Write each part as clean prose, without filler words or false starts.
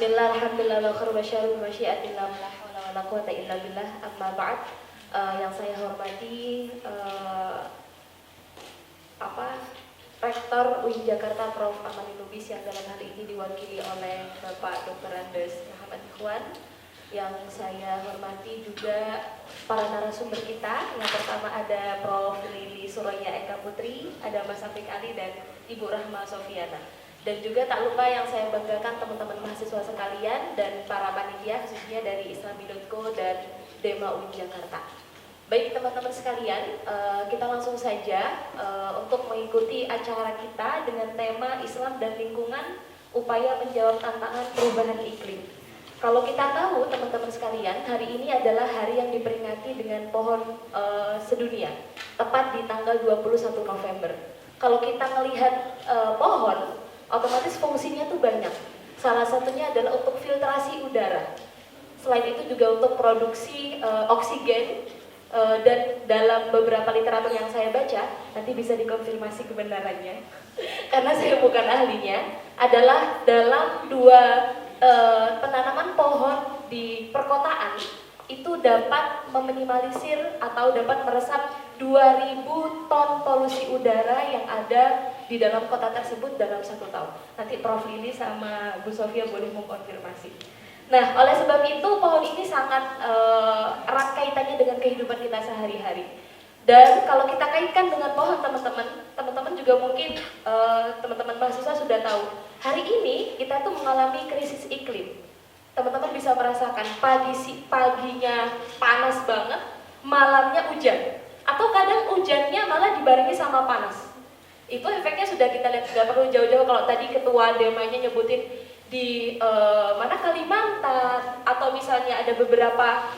Bismillah, alhamdulillah, wa khair wa syarru wa syiatillah, wa la hawla wa la quwata illa billah, amma ba'd. Yang saya hormati Rektor UIN Jakarta Prof. Amanin Lubis yang dalam hal ini diwakili oleh Bapak Dr. Andes Muhammad Ikhwan. Yang saya hormati juga para narasumber kita. Yang pertama ada Prof. Lili Suraya Eka Putri, ada Mas Afiq Ali dan Ibu Rahma Sofiana. Dan juga tak lupa yang saya banggakan teman-teman mahasiswa sekalian dan para panitia khususnya dari Islami.co dan Dema UIN Jakarta. Baik teman-teman sekalian, kita langsung saja untuk mengikuti acara kita dengan tema Islam dan Lingkungan, upaya menjawab tantangan perubahan iklim. Kalau kita tahu teman-teman sekalian, hari ini adalah hari yang diperingati dengan pohon sedunia, tepat di tanggal 21 November. Kalau kita melihat pohon, otomatis fungsinya tuh banyak. Salah satunya adalah untuk filtrasi udara. Selain itu juga untuk produksi oksigen. Dan dalam beberapa literatur yang saya baca, nanti bisa dikonfirmasi kebenarannya karena saya bukan ahlinya, adalah dalam dua penanaman pohon di perkotaan itu dapat meminimalisir atau dapat meresap 2000 ton polusi udara yang ada di dalam kota tersebut dalam 1 tahun. Nanti Prof. Lili sama Bu Sofia boleh mengkonfirmasi. Nah, oleh sebab itu pohon ini sangat erat kaitannya dengan kehidupan kita sehari-hari. Dan kalau kita kaitkan dengan pohon teman-teman juga mungkin teman-teman mahasiswa sudah tahu. Hari ini kita tuh mengalami krisis iklim. Teman-teman bisa merasakan paginya panas banget, malamnya hujan. Atau kadang hujannya malah dibarengi sama panas. Itu efeknya sudah kita lihat, tidak perlu jauh-jauh. Kalau tadi ketua demanya nyebutin di Kalimantan, atau misalnya ada beberapa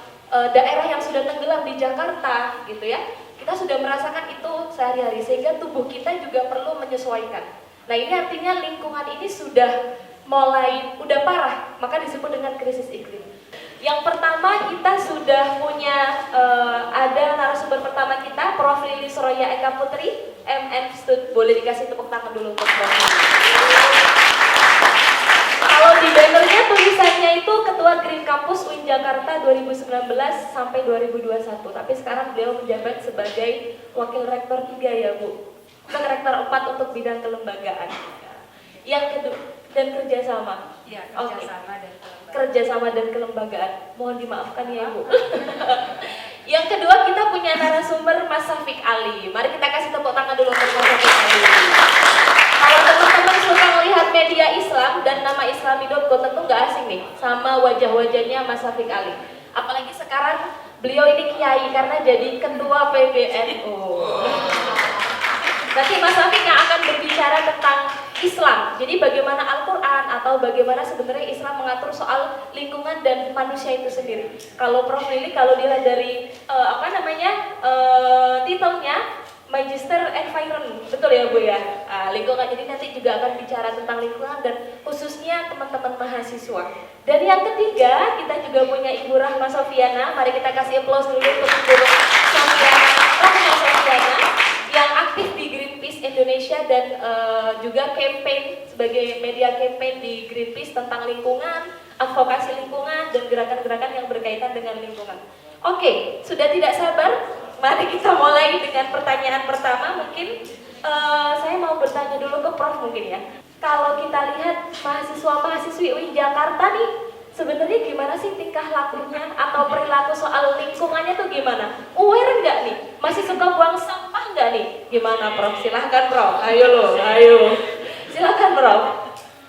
daerah yang sudah tenggelam di Jakarta gitu ya, kita sudah merasakan itu sehari-hari, sehingga tubuh kita juga perlu menyesuaikan. Nah, ini artinya lingkungan ini sudah udah parah, maka disebut dengan krisis iklim. Yang pertama kita sudah punya ada narasumber pertama kita, Prof. Lili Suraya Eka Putri, MN Stud. Boleh dikasih tepuk tangan dulu untuk Prof. Kalau di bannernya tulisannya itu Ketua Green Campus UIN Jakarta 2019 sampai 2021. Tapi sekarang beliau menjabat sebagai Wakil Rektor 3 ya Bu. Bukan Rektor 4 untuk bidang kelembagaan. Yang kedua, dan kerjasama. Ya, kerjasama dan kelembagaan. Kerjasama dan kelembagaan. Mohon dimaafkan ya Bu. Yang kedua kita punya narasumber Mas Afiq Ali. Mari kita kasih tepuk tangan dulu untuk Mas Afiq Ali. Kalau teman-teman suka melihat media Islam dan nama Islami.co, tentu nggak asing nih sama wajah-wajahnya Mas Afiq Ali. Apalagi sekarang beliau ini kiai karena jadi ketua PBNU. Nanti Mas Afiq yang akan berbicara tentang Islam. Jadi bagaimana Al-Quran atau bagaimana sebenarnya Islam mengatur soal lingkungan dan manusia itu sendiri. Kalau Prof. Lili kalau dilihat dari titelnya Magister Environment, betul ya Bu ya? Lingkungan, jadi nanti juga akan bicara tentang lingkungan dan khususnya teman-teman mahasiswa. Dan yang ketiga kita juga punya Ibu Rahma Sofiana. Mari kita kasih applause dulu untuk Ibu Rahma Sofiana yang aktif di Greenpeace Indonesia dan juga campaign sebagai media campaign di Greenpeace tentang lingkungan, advokasi lingkungan dan gerakan-gerakan yang berkaitan dengan lingkungan. Oke, sudah tidak sabar, mari kita mulai dengan pertanyaan pertama. Mungkin saya mau bertanya dulu ke Prof mungkin ya. Kalau kita lihat mahasiswa-mahasiswi UIN Jakarta nih, sebenarnya gimana sih tingkah lakunya atau perilaku soal lingkungannya tuh gimana? Aware nggak nih? Masih suka buang sampah nggak nih? Gimana Prof? Silahkan Prof. Ayo. Silahkan Prof.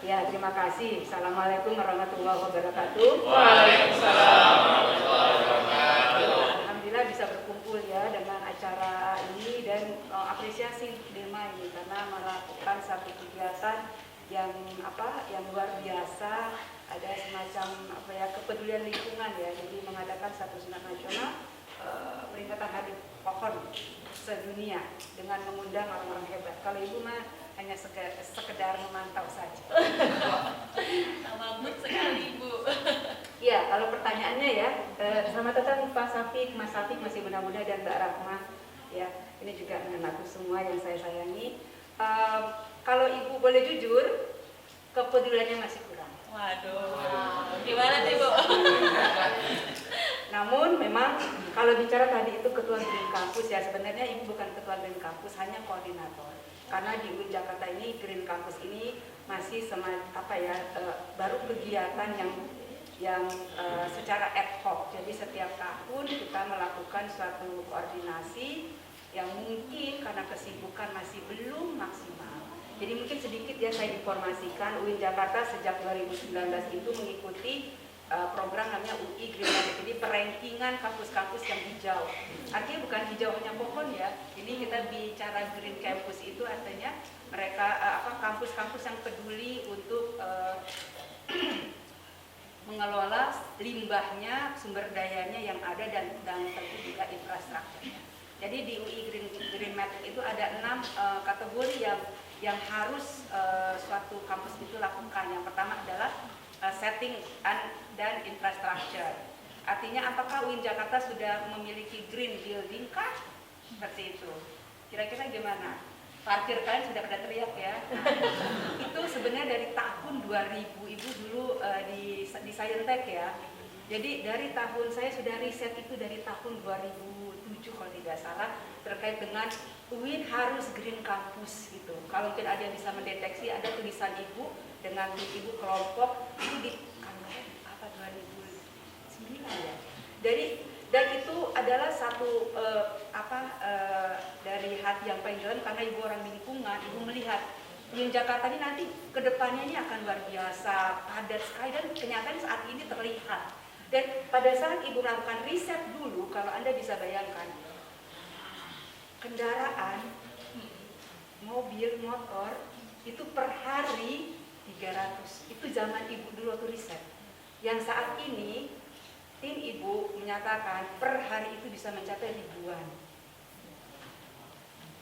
Ya, terima kasih. Assalamualaikum warahmatullahi wabarakatuh. Waalaikumsalam. Alhamdulillah bisa berkumpul ya dengan acara ini dan apresiasi Dema ini karena melakukan satu kegiatan yang luar biasa. Ada semacam kepedulian lingkungan ya, jadi mengadakan satu senat nasional peringatan hari pohon sedunia dengan mengundang orang-orang hebat. Kalau Ibu mah hanya sekedar memantau saja. Mamut sekali Bu. Ya, kalau pertanyaannya ya, selamat datang Pak Safiq, Mas Safiq masih muda-muda dan Mbak Rahma. Ya, ini juga anak-anakku semua yang saya sayangi. Kalau Ibu boleh jujur, kepeduliannya masih kurang. Waduh. Namun memang kalau bicara tadi itu ketua Green Campus ya, sebenarnya Ibu bukan ketua Green Campus, hanya koordinator. Karena di UIN Jakarta ini Green Campus ini masih baru kegiatan yang secara ad hoc. Jadi setiap tahun kita melakukan suatu koordinasi yang mungkin karena kesibukan masih belum maksimal. Jadi mungkin sedikit ya saya informasikan, UIN Jakarta sejak 2019 itu mengikuti program namanya UI Green Campus. Jadi perankingan kampus-kampus yang hijau. Artinya bukan hijau hanya pohon ya. Ini kita bicara Green Campus itu artinya mereka kampus-kampus yang peduli untuk mengelola limbahnya, sumber dayanya yang ada dan tentu juga infrastrukturnya. Jadi di UI Green Matrix itu ada 6 kategori yang harus suatu kampus itu lakukan. Yang pertama adalah setting dan infrastructure. Artinya apakah UIN Jakarta sudah memiliki green building kah? Seperti itu. Kira-kira gimana? Parkir kalian sudah pada teriak ya. Nah, itu sebenarnya dari tahun 2000 Ibu dulu di Scientech ya. Jadi dari tahun saya sudah riset itu dari tahun 2007 kalau tidak salah terkait dengan UIN harus green campus gitu. Kalau mungkin ada yang bisa mendeteksi ada tulisan Ibu dengan Ibu kelompok itu di 2009 ya. Dan itu adalah satu dari hati yang paling dalam karena Ibu orang lingkungan, Ibu melihat UIN Jakarta ini nanti kedepannya ini akan luar biasa, padat sekali dan kenyataan saat ini terlihat. Dan pada saat Ibu melakukan riset dulu, kalau Anda bisa bayangkan, kendaraan, mobil, motor, itu per hari 300. Itu zaman Ibu dulu waktu riset. Yang saat ini, tim Ibu menyatakan per hari itu bisa mencapai ribuan.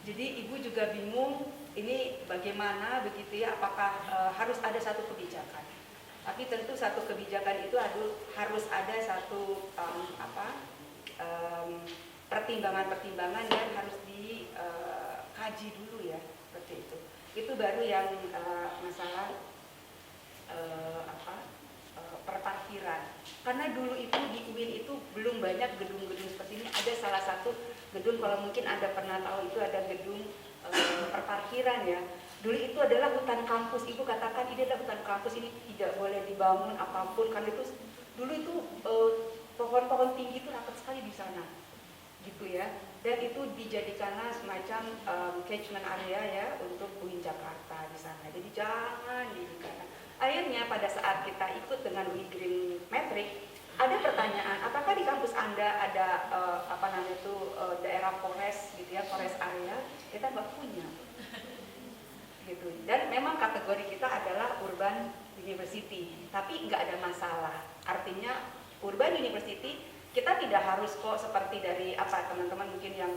Jadi Ibu juga bingung, ini bagaimana begitu ya, apakah harus ada satu kebijakan. Tapi tentu satu kebijakan itu harus ada satu pertimbangan-pertimbangan yang harus dikaji dulu ya, seperti itu. Itu baru yang masalah perparkiran. Karena dulu itu di UIN itu belum banyak gedung-gedung seperti ini. Ada salah satu gedung kalau mungkin Anda pernah tahu itu ada gedung perparkiran ya. Dulu itu adalah hutan kampus. Ibu katakan ini adalah hutan kampus, ini tidak boleh dibangun apapun karena itu dulu itu pohon-pohon tinggi itu rapat sekali di sana, gitu ya. Dan itu dijadikanlah semacam catchment area ya untuk UIN Jakarta di sana. Jadi jangan dijadikan. Akhirnya pada saat kita ikut dengan UI Green Matrix, ada pertanyaan, apakah di kampus Anda ada daerah forest gitu ya, forest area? Kita nggak punya. Gitu. Dan memang kategori kita adalah urban university, tapi nggak ada masalah. Artinya urban university kita tidak harus kok seperti dari teman-teman mungkin yang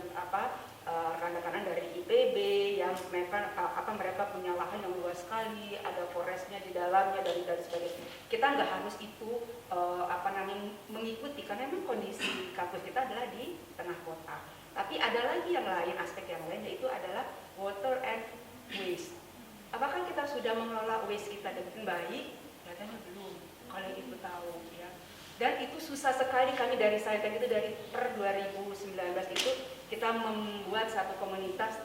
rekan-rekan dari IPB yang mereka punya lahan yang luas sekali, ada forestnya di dalamnya dan sebagainya. Kita nggak harus itu mengikuti karena memang kondisi kampus kita adalah di tengah kota. Tapi ada lagi yang lain, aspek yang lain yaitu adalah water and waste. Apakah kita sudah mengelola waste kita dengan baik? Katanya belum. Kalau Ibu tahu ya. Dan itu susah sekali kami dari Scientech itu dari per 2019 itu kita membuat satu komunitas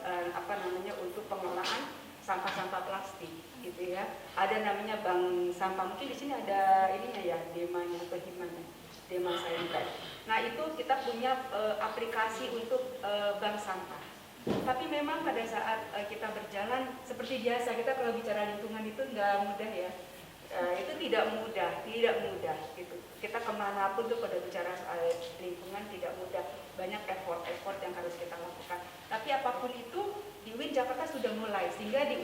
untuk pengelolaan sampah-sampah plastik gitu ya. Ada namanya bank sampah. Mungkin di sini ada ininya ya, demanya atau himanya. Dema Scientech. Nah, itu kita punya aplikasi untuk bank sampah. Tapi memang pada saat kita berjalan seperti biasa, kita kalau bicara lingkungan itu nggak mudah ya. Itu tidak mudah gitu. Kita kemanapun tuh pada bicara soal lingkungan tidak mudah, banyak effort yang harus kita lakukan. Tapi apapun itu di UIN Jakarta sudah mulai, sehingga di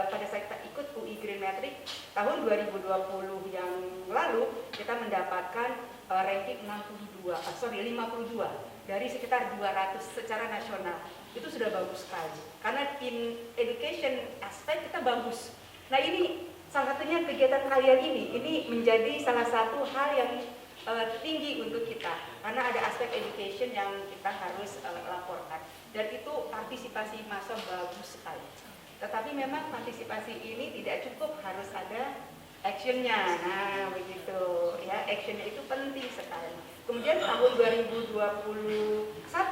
pada saat kita ikut UI Green Matrix tahun 2020 yang lalu kita mendapatkan ranking 52 dari sekitar 200 secara nasional. Itu sudah bagus sekali karena in education aspek kita bagus. Nah, ini salah satunya kegiatan kalian ini menjadi salah satu hal yang tinggi untuk kita karena ada aspek education yang kita harus laporkan dan itu partisipasi massa bagus sekali. Tetapi memang partisipasi ini tidak cukup, harus ada actionnya. Nah, begitu ya, actionnya itu penting sekali. Kemudian tahun 2021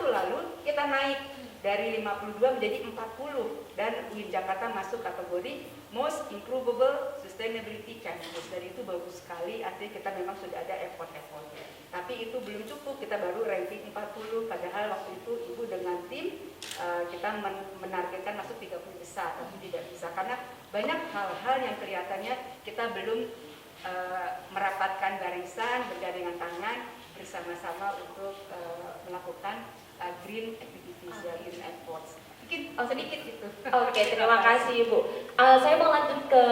lalu kita naik dari 52 menjadi 40 dan UIN Jakarta masuk kategori Most Improvable Sustainability Campus. Dan itu bagus sekali, artinya kita memang sudah ada effort-effort. Tapi itu belum cukup, kita baru ranking 40, padahal waktu itu Ibu dengan tim kita menargetkan masuk 30 besar, tapi tidak bisa karena banyak hal-hal yang kelihatannya kita belum merapatkan barisan, bergandengan tangan bersama-sama untuk melakukan green activities ya, green efforts. Mungkin sedikit gitu. Oke, terima kasih Ibu. Saya mau lanjut ke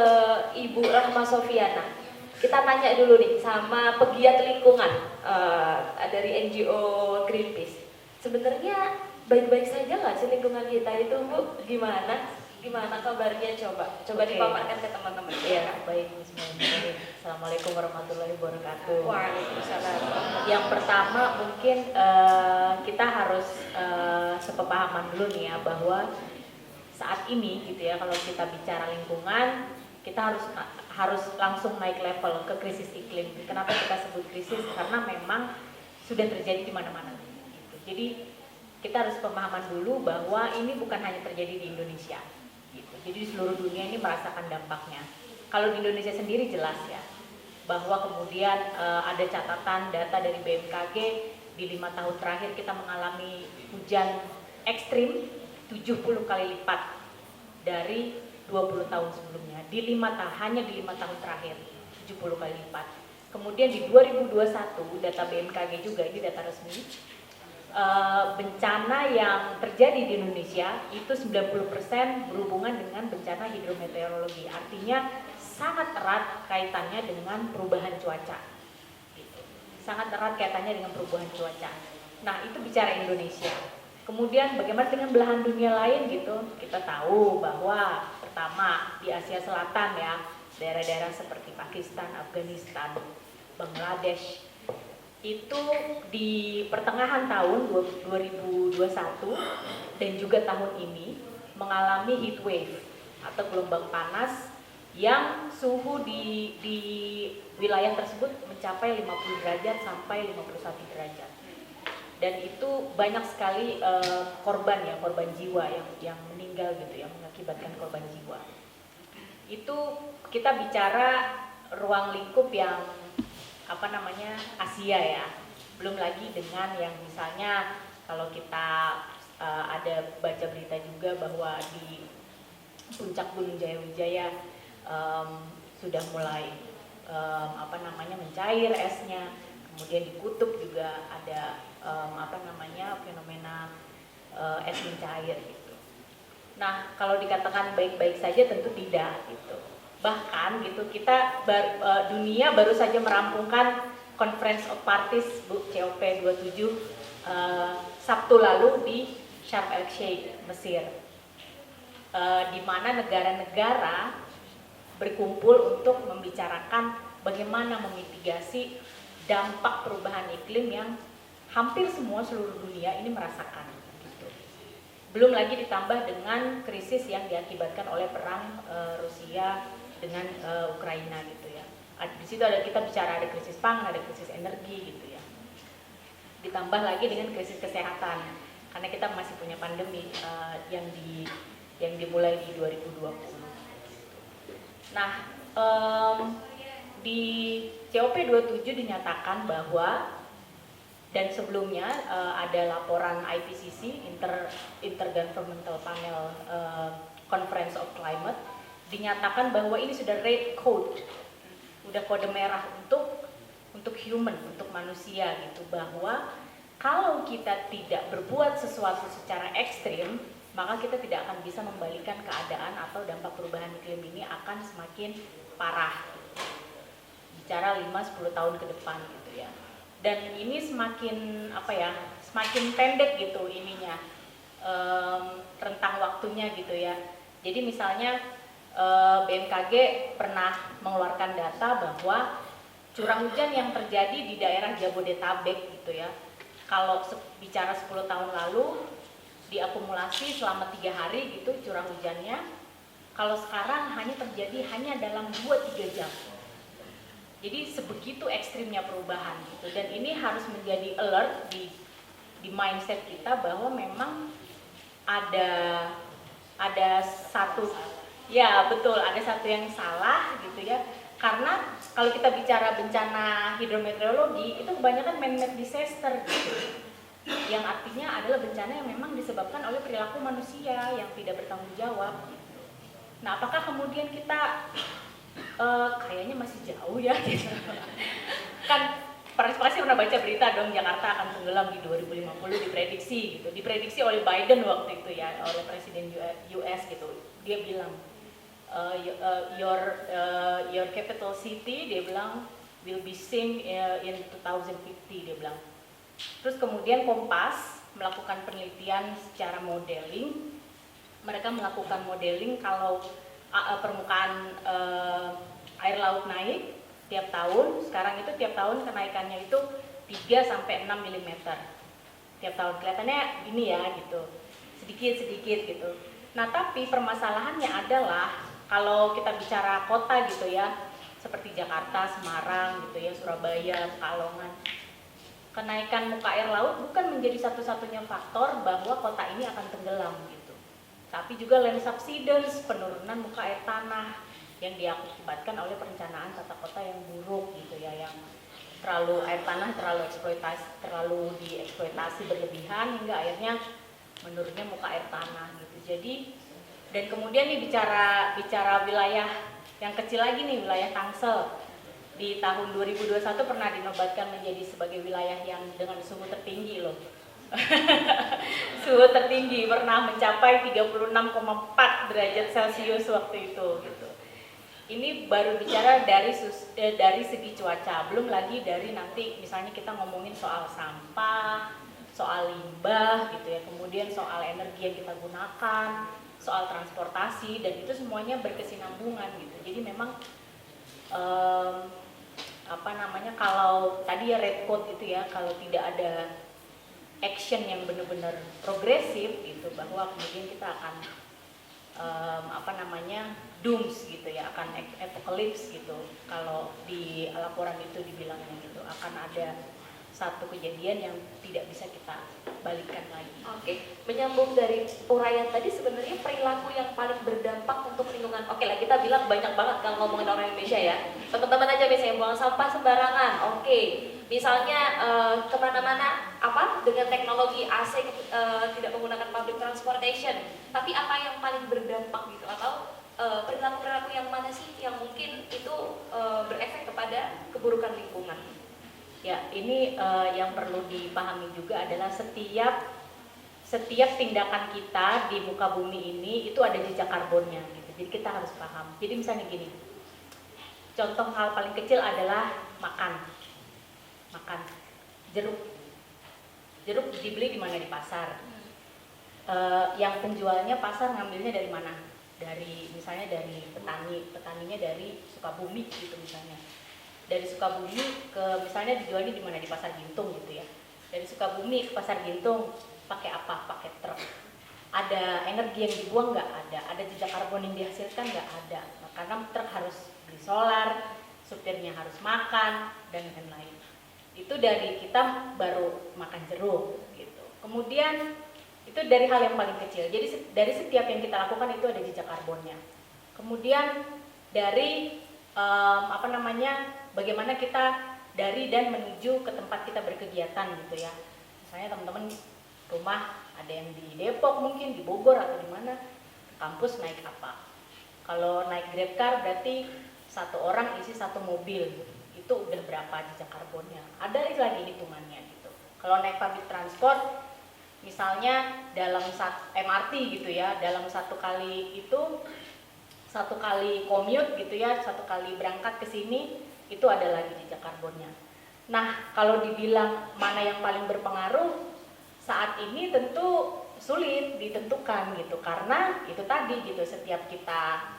Ibu Rahma Sofiana. Kita tanya dulu nih sama pegiat lingkungan dari NGO Greenpeace. Sebenarnya baik-baik saja nggak sih lingkungan kita itu, Bu? Gimana kabarnya? Coba dipaparkan ke teman-teman. Iya, baik. Bismillahirrahmanirrahim. Assalamualaikum warahmatullahi wabarakatuh. Waalaikumsalam. Yang pertama mungkin kita harus sepemahaman dulu nih ya, bahwa saat ini gitu ya, kalau kita bicara lingkungan, kita harus langsung naik level ke krisis iklim. Kenapa kita sebut krisis? Karena memang sudah terjadi di mana-mana. Gitu. Jadi kita harus pemahaman dulu bahwa ini bukan hanya terjadi di Indonesia. Gitu. Jadi di seluruh dunia ini merasakan dampaknya. Kalau di Indonesia sendiri jelas ya, bahwa kemudian ada catatan data dari BMKG di 5 tahun terakhir kita mengalami hujan ekstrim 70 kali lipat dari 20 tahun sebelumnya. Hanya di 5 tahun terakhir 70 kali lipat. Kemudian di 2021 data BMKG juga, ini data resmi, bencana yang terjadi di Indonesia itu 90% berhubungan dengan bencana hidrometeorologi. Artinya sangat erat kaitannya dengan perubahan cuaca. Gitu. Sangat erat kaitannya dengan perubahan cuaca. Nah, itu bicara Indonesia. Kemudian bagaimana dengan belahan dunia lain gitu? Kita tahu bahwa pertama di Asia Selatan ya, daerah-daerah seperti Pakistan, Afghanistan, Bangladesh, itu di pertengahan tahun 2021 dan juga tahun ini mengalami heat wave atau gelombang panas yang suhu di wilayah tersebut mencapai 50 derajat sampai 51 derajat. Dan itu banyak sekali korban jiwa yang meninggal gitu, yang mengakibatkan korban jiwa. Itu kita bicara ruang lingkup yang Asia ya, belum lagi dengan yang misalnya kalau kita ada baca berita juga bahwa di puncak Gunung Jayawijaya sudah mulai mencair esnya, kemudian di kutub juga ada fenomena es mencair gitu. Nah, kalau dikatakan baik-baik saja tentu tidak gitu. Bahkan gitu kita dunia baru saja merampungkan Conference of Parties COP27 Sabtu lalu di Sharm el Sheikh, Mesir, di mana negara-negara berkumpul untuk membicarakan bagaimana memitigasi dampak perubahan iklim yang hampir semua seluruh dunia ini merasakan. Gitu. Belum lagi ditambah dengan krisis yang diakibatkan oleh perang Rusia dengan Ukraina gitu ya. Di situ kita bicara ada krisis pangan, ada krisis energi gitu ya. Ditambah lagi dengan krisis kesehatan karena kita masih punya pandemi yang dimulai di 2020. Nah, di COP27 dinyatakan bahwa dan sebelumnya ada laporan IPCC Intergovernmental Panel Conference of Climate dinyatakan bahwa ini sudah red code, udah kode merah untuk human, untuk manusia gitu, bahwa kalau kita tidak berbuat sesuatu secara ekstrim, maka kita tidak akan bisa membalikan keadaan atau dampak perubahan iklim ini akan semakin parah. Bicara 5-10 tahun ke depan gitu ya. Dan ini semakin semakin pendek gitu ininya, rentang waktunya gitu ya. Jadi misalnya BMKG pernah mengeluarkan data bahwa curah hujan yang terjadi di daerah Jabodetabek gitu ya, kalau bicara 10 tahun lalu diakumulasi selama 3 hari gitu curah hujannya, kalau sekarang hanya terjadi dalam 2-3 jam. Jadi sebegitu ekstrimnya perubahan gitu, dan ini harus menjadi alert di mindset kita bahwa memang ada satu, ya betul, ada satu yang salah gitu ya. Karena kalau kita bicara bencana hidrometeorologi itu kebanyakan man-made disaster gitu, yang artinya adalah bencana yang memang disebabkan oleh perilaku manusia yang tidak bertanggung jawab gitu. Nah, apakah kemudian kita kayaknya masih jauh ya gitu. Kan pasti pernah baca berita dong, Jakarta akan tenggelam di 2050 diprediksi oleh Biden waktu itu ya, oleh presiden US gitu. Dia bilang your capital city, dia bilang will be sink in 2050, dia bilang. Terus kemudian Kompas melakukan penelitian secara modeling. Mereka melakukan modeling kalau permukaan air laut naik tiap tahun. Sekarang itu tiap tahun kenaikannya itu 3 sampai 6 mm. Tiap tahun kelihatannya ini ya gitu. Sedikit-sedikit gitu. Nah, tapi permasalahannya adalah kalau kita bicara kota gitu ya, seperti Jakarta, Semarang gitu ya, Surabaya, Pekalongan. Kenaikan muka air laut bukan menjadi satu-satunya faktor bahwa kota ini akan tenggelam gitu. Tapi juga land subsidence, penurunan muka air tanah yang diakibatkan oleh perencanaan tata kota yang buruk gitu ya, yang air tanah terlalu dieksploitasi berlebihan hingga akhirnya menurunnya muka air tanah gitu. Jadi, dan kemudian nih bicara wilayah yang kecil lagi nih, wilayah Tangsel di tahun 2021 pernah dinobatkan menjadi sebagai wilayah yang dengan suhu tertinggi loh. Suhu tertinggi pernah mencapai 36,4 derajat Celcius waktu itu gitu. Ini baru bicara dari segi cuaca, belum lagi dari nanti misalnya kita ngomongin soal sampah, soal limbah gitu ya, kemudian soal energi yang kita gunakan, soal transportasi, dan itu semuanya berkesinambungan gitu. Jadi memang kalau tadi ya red code itu ya, kalau tidak ada action yang benar-benar progresif gitu, bahwa kemudian kita akan dooms gitu ya, akan apocalypse gitu. Kalau di laporan itu dibilangnya gitu, akan ada satu kejadian yang tidak bisa kita balikkan lagi. Oke, menyambung dari uraian tadi, sebenarnya perilaku yang paling berdampak untuk lingkungan. Oke lah, kita bilang banyak banget kalau ngomongin orang Indonesia ya. Teman-teman aja misalnya buang sampah sembarangan. Oke, misalnya kemana-mana dengan teknologi AC tidak menggunakan public transportation. Tapi apa yang paling berdampak gitu, atau perilaku-perilaku yang mana sih yang mungkin itu berefek kepada keburukan lingkungan? Ya, ini yang perlu dipahami juga adalah setiap tindakan kita di muka bumi ini itu ada jejak karbonnya gitu. Jadi kita harus paham. Jadi misalnya gini, contoh hal paling kecil adalah makan jeruk dibeli di mana? Di pasar. Yang penjualnya pasar ngambilnya dari mana? Misalnya dari petaninya dari Sukabumi gitu misalnya. Dari Sukabumi misalnya dijualnya di mana? Di Pasar Gintung gitu ya. Dari Sukabumi ke Pasar Gintung pakai apa? Pakai truk. Ada energi yang dibuang nggak? Ada jejak karbon yang dihasilkan nggak? Ada. Nah, karena truk harus beli solar, supirnya harus makan, dan lain-lain. Itu dari kita baru makan jeruk gitu. Kemudian itu dari hal yang paling kecil. Jadi dari setiap yang kita lakukan itu ada jejak karbonnya. Kemudian dari bagaimana kita dari dan menuju ke tempat kita berkegiatan gitu ya. Misalnya teman-teman rumah ada yang di Depok mungkin, di Bogor atau di mana, kampus naik apa? Kalau naik Grab car berarti satu orang isi satu mobil, itu udah berapa jejak karbonnya? Ada lagi hitungannya gitu. Kalau naik public transport, misalnya dalam MRT gitu ya, dalam satu kali commute gitu ya, satu kali berangkat ke sini, itu ada lagi jejak karbonnya. Nah, kalau dibilang mana yang paling berpengaruh, saat ini tentu sulit ditentukan gitu, karena itu tadi gitu, setiap kita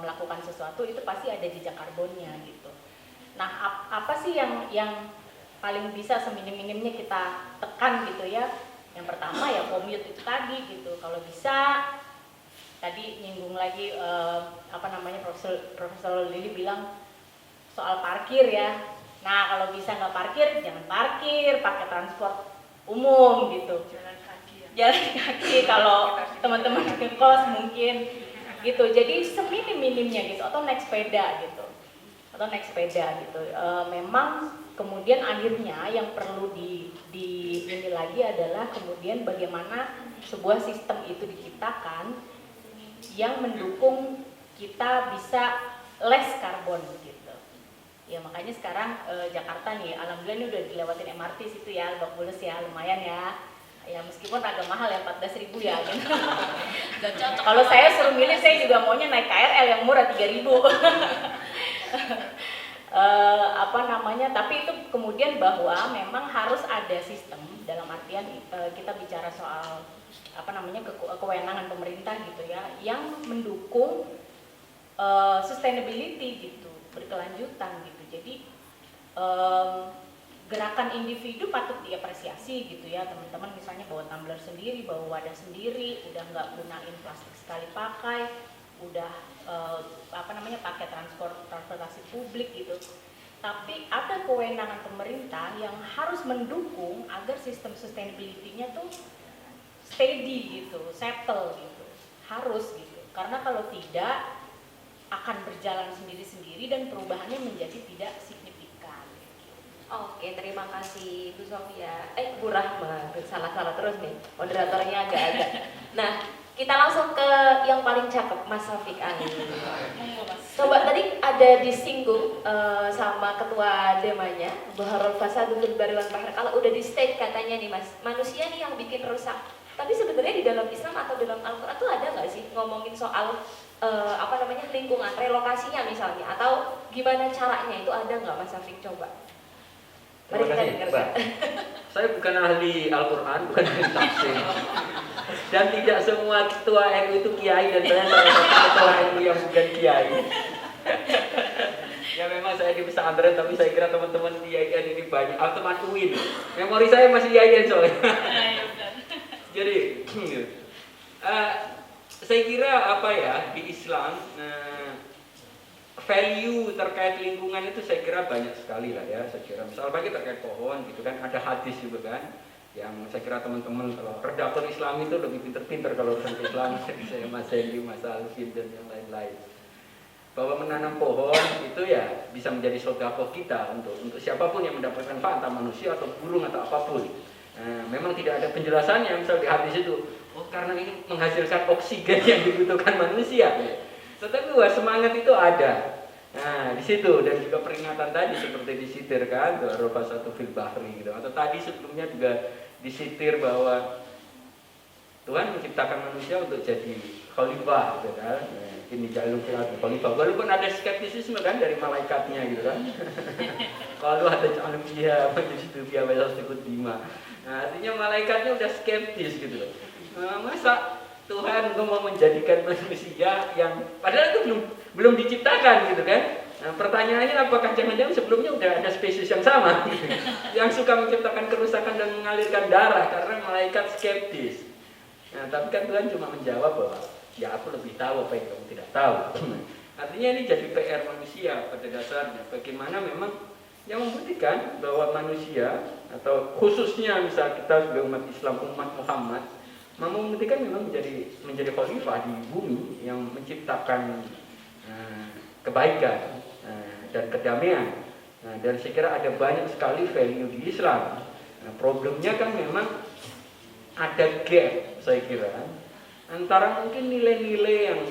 melakukan sesuatu itu pasti ada jejak karbonnya gitu. Nah, apa sih yang paling bisa seminim-minimnya kita tekan gitu ya? Yang pertama ya commute itu tadi gitu. Kalau bisa, tadi nyinggung lagi Profesor Lili bilang soal parkir ya. Nah kalau bisa nggak parkir, jangan parkir, pakai transport umum gitu. Jalan kaki ya. Jalan kaki kalau teman-teman ke kos mungkin gitu. Jadi seminim-minimnya gitu, atau naik sepeda gitu, memang kemudian akhirnya yang perlu ini lagi adalah kemudian bagaimana sebuah sistem itu diciptakan yang mendukung kita bisa less karbon gitu. Ya makanya sekarang Jakarta nih, alhamdulillah ini udah dilewatin MRT situ ya, Lebak Bulus ya, lumayan ya. Ya meskipun agak mahal ya, 14.000 ya gitu. Kalau saya suruh milih, saya juga maunya naik KRL yang murah 3.000. Tapi itu kemudian bahwa memang harus ada sistem, dalam artian kita bicara soal kewenangan pemerintah gitu ya, yang mendukung sustainability gitu, berkelanjutan gitu. Jadi gerakan individu patut diapresiasi gitu ya, teman-teman misalnya bawa tumbler sendiri, bawa wadah sendiri, udah nggak gunain plastik sekali pakai, udah pakai transportasi publik gitu. Tapi ada kewenangan pemerintah yang harus mendukung agar sistem sustainability-nya tuh steady gitu, settle gitu, harus gitu. Karena kalau tidak akan berjalan sendiri-sendiri dan perubahannya menjadi tidak signifikan. Oke, terima kasih Bu Sofia. Bu Rahma, salah-salah terus nih, moderatornya agak-agak. Nah, kita langsung ke yang paling cakep, Mas Safik Ali. Coba tadi ada disinggung sama ketua demanya, Baharul Fasadu fil Barri wal Bahr. Kalau udah di state katanya nih Mas, manusia nih yang bikin rusak. Tapi sebenarnya di dalam Islam atau dalam Al-Quran tuh ada nggak sih ngomongin soal lingkungan, relokasinya misalnya, atau gimana caranya, itu ada nggak Mas Safik? Coba. Mari kita dengarkan. Saya bukan ahli Al-Quran, bukan ahli tafsir. Dan tidak semua ketua NU itu kiai, dan saya salah satu ketua NU yang bukan kiai. Ya memang saya di pesantren, tapi saya kira teman-teman di IAIN ini banyak. Teman UIN, memori saya masih di IAIN soalnya. Jadi, saya kira di Islam value terkait lingkungan itu saya kira banyak sekali lah ya. Saya kira misalnya terkait pohon gitu kan, ada hadis juga kan, yang saya kira teman-teman kalau redaktor Islam itu lebih pinter-pinter kalau urusan Islam. Saya Mas Hendy, Mas Alvin dan yang lain-lain, bahwa menanam pohon itu ya bisa menjadi sedekah kita untuk siapapun yang mendapatkan manfaat, entah manusia atau burung atau apapun. Memang tidak ada penjelasannya misal di hadis itu, karena ini menghasilkan oksigen yang dibutuhkan manusia. Tetapi semangat itu ada. Nah, di situ, dan juga peringatan tadi seperti disitir kan, Rofa satu fil bahri gitu. Atau tadi sebelumnya juga disitir bahwa Tuhan menciptakan manusia untuk jadi khalifah gitu kan. Ini jalur khalifah. Walaupun ada skeptisisme kan dari malaikatnya gitu kan. Kalau ada jalur dia menjadi dia besok ikut lima. Nah, artinya malaikatnya udah skeptis gitu loh. Masa Tuhan mau menjadikan manusia yang padahal itu belum diciptakan gitu kan. Nah, pertanyaannya apakah jangan-jangan sebelumnya udah ada spesies yang sama gitu, yang suka menciptakan kerusakan dan mengalirkan darah karena malaikat skeptis. Nah, tapi kan Tuhan cuma menjawab bahwa ya aku lebih tahu apa yang kamu tidak tahu. Artinya ini jadi PR manusia pada dasarnya, bagaimana memang yang membuktikan bahwa manusia atau khususnya misal kita sebagai umat Islam, umat Muhammad, membuktikan memang menjadi khalifah di bumi yang menciptakan kebaikan dan kedamaian. Dan saya kira ada banyak sekali value di Islam. Problemnya kan memang ada gap saya kira antara mungkin nilai-nilai yang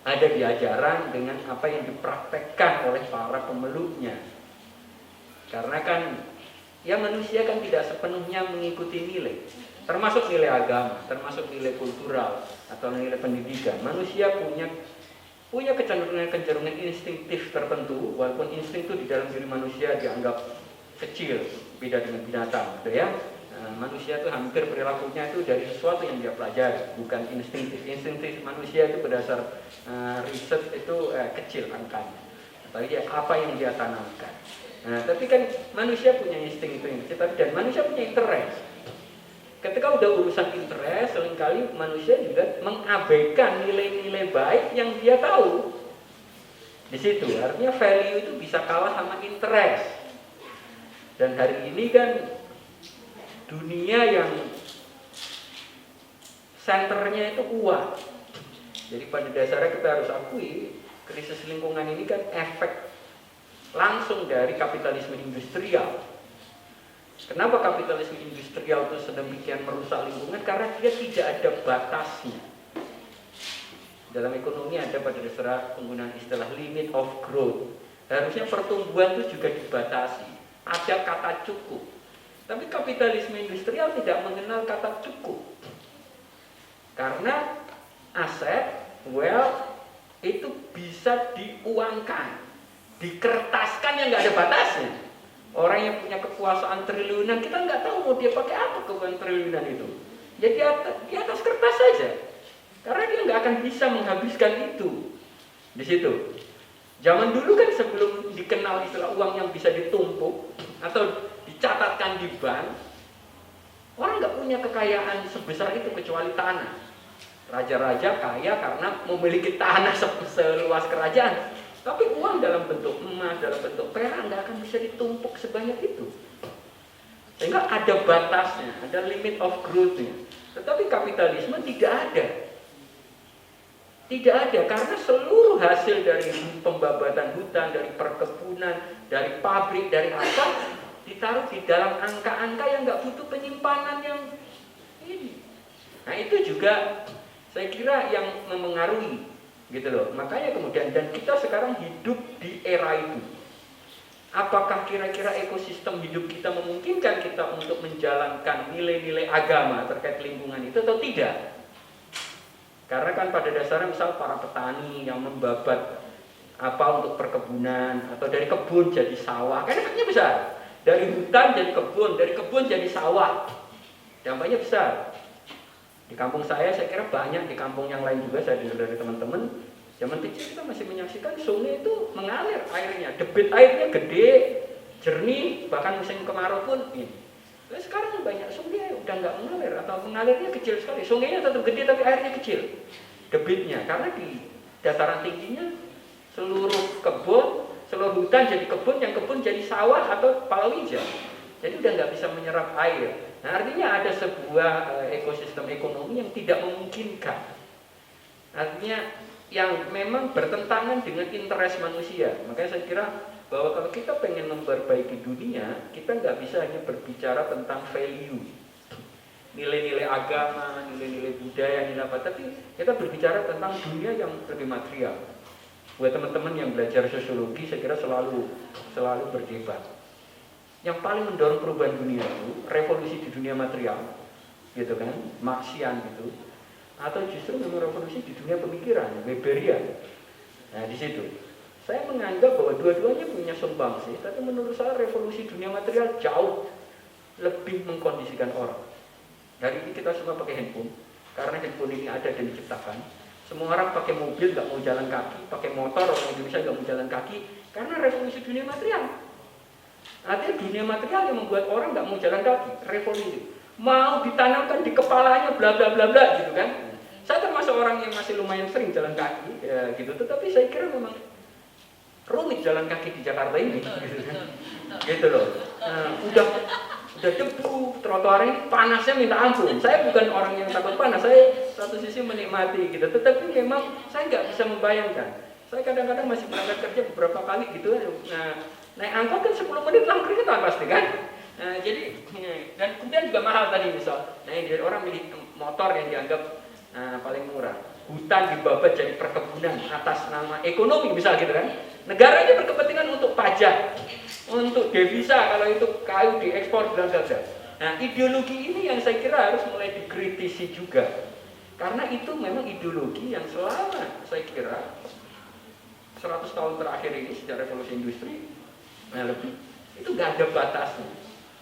ada di ajaran dengan apa yang dipraktekkan oleh para pemeluknya. Karena kan ya manusia kan tidak sepenuhnya mengikuti nilai, termasuk nilai agama, termasuk nilai kultural atau nilai pendidikan. Manusia punya kecenderungan instinktif tertentu, walaupun insting itu di dalam diri manusia dianggap kecil, beda dengan binatang, gitu ya. Manusia itu hampir perilakunya itu dari sesuatu yang dia pelajari, bukan instinktif. Instinktif manusia itu berdasar riset itu kecil angkanya, tapi apa yang dia tanamkan. Nah, tapi kan manusia punya insting itu yang kecil, dan manusia punya interest. Ketika udah urusan interest, seringkali manusia juga mengabaikan nilai-nilai baik yang dia tahu. Di situ artinya value itu bisa kalah sama interest. Dan hari ini kan dunia yang senternya itu uang. Jadi pada dasarnya kita harus akui krisis lingkungan ini kan efek langsung dari kapitalisme industrial. Kenapa kapitalisme industrial itu sedemikian merusak lingkungan? Karena dia tidak ada batasnya. Dalam ekonomi ada pada dasar penggunaan istilah limit of growth. Harusnya pertumbuhan itu juga dibatasi. Ada kata cukup. Tapi kapitalisme industrial tidak mengenal kata cukup. Karena aset, wealth itu bisa diuangkan, dikertaskan yang nggak ada batasnya. Orang yang punya kekuasaan triliunan, kita nggak tahu mau dia pakai apa keuangan triliunan itu. Jadi di atas kertas saja. Karena dia nggak akan bisa menghabiskan itu. Di situ. Zaman dulu kan sebelum dikenal istilah uang yang bisa ditumpuk atau dicatatkan di bank, orang nggak punya kekayaan sebesar itu kecuali tanah. Raja-raja kaya karena memiliki tanah seluas kerajaan. Tapi uang dalam bentuk emas, dalam bentuk perak nggak akan bisa ditumpuk sebanyak itu. Sehingga ada batasnya, ada limit of growth-nya. Tetapi kapitalisme tidak ada. Tidak ada, karena seluruh hasil dari pembabatan hutan, dari perkebunan, dari pabrik, dari apa, ditaruh di dalam angka-angka yang nggak butuh penyimpanan yang ini. Nah itu juga saya kira yang memengaruhi. Gitu loh. Makanya kemudian dan kita sekarang hidup di era itu. Apakah kira-kira ekosistem hidup kita memungkinkan kita untuk menjalankan nilai-nilai agama terkait lingkungan itu atau tidak? Karena kan pada dasarnya misal para petani yang membabat apa untuk perkebunan atau dari kebun jadi sawah, kan efeknya besar. Dari hutan jadi kebun, dari kebun jadi sawah. Dampaknya besar. Di kampung saya kira banyak, di kampung yang lain juga saya dengar dari teman-teman. Zaman kecil kita masih menyaksikan sungai itu mengalir airnya, debit airnya gede, jernih, bahkan musim kemarau pun ini. Nah, sekarang banyak sungai udah nggak mengalir atau mengalirnya kecil sekali. Sungainya tetap gede tapi airnya kecil, debitnya, karena di dataran tingginya seluruh kebun, seluruh hutan jadi kebun, yang kebun jadi sawah atau palawija. Jadi udah nggak bisa menyerap air. Nah, artinya ada sebuah ekosistem ekonomi yang tidak memungkinkan. Artinya yang memang bertentangan dengan interest manusia. Makanya saya kira bahwa kalau kita pengen memperbaiki dunia, kita nggak bisa hanya berbicara tentang value, nilai-nilai agama, nilai-nilai budaya, nilai apa, tapi kita berbicara tentang dunia yang lebih material. Buat teman-teman yang belajar sosiologi, saya kira selalu berdebat. Yang paling mendorong perubahan dunia itu revolusi di dunia material, gitu kan, Marxian gitu, atau justru memang revolusi di dunia pemikiran, Weberian. Nah di situ, saya menganggap bahwa dua-duanya punya sumbangsih, tapi menurut saya revolusi dunia material jauh lebih mengkondisikan orang. Hari ini kita semua pakai handphone, karena handphone ini ada dan diciptakan. Semua orang pakai mobil nggak mau jalan kaki, pakai motor orang Indonesia nggak mau jalan kaki, karena revolusi dunia material. Artinya dunia material yang membuat orang nggak mau jalan kaki, revolusi. Mau ditanamkan di kepalanya bla bla bla bla gitu kan. Saya termasuk orang yang masih lumayan sering jalan kaki ya, gitu, tetapi saya kira memang rumit jalan kaki di Jakarta ini gitu kan. Gitu loh. Nah, udah debu, trotoar ini panasnya minta ampun. Saya bukan orang yang takut panas, saya satu sisi menikmati gitu, tetapi memang saya nggak bisa membayangkan. Saya kadang-kadang masih berangkat kerja beberapa kali gitu. Nah, naik angkot kan 10 menit lang keringetan pasti kan. Nah, jadi dan kemudian juga mahal tadi misal. Nah, ini orang milih motor yang dianggap paling murah. Hutan dibabat jadi perkebunan atas nama ekonomi misal gitu kan. Negara ini berkepentingan untuk pajak, untuk devisa kalau itu kayu diekspor dan sebagainya. Nah, ideologi ini yang saya kira harus mulai dikritisi juga. Karena itu memang ideologi yang selama saya kira 100 tahun terakhir ini sejak revolusi industri lebih itu nggak ada batasnya.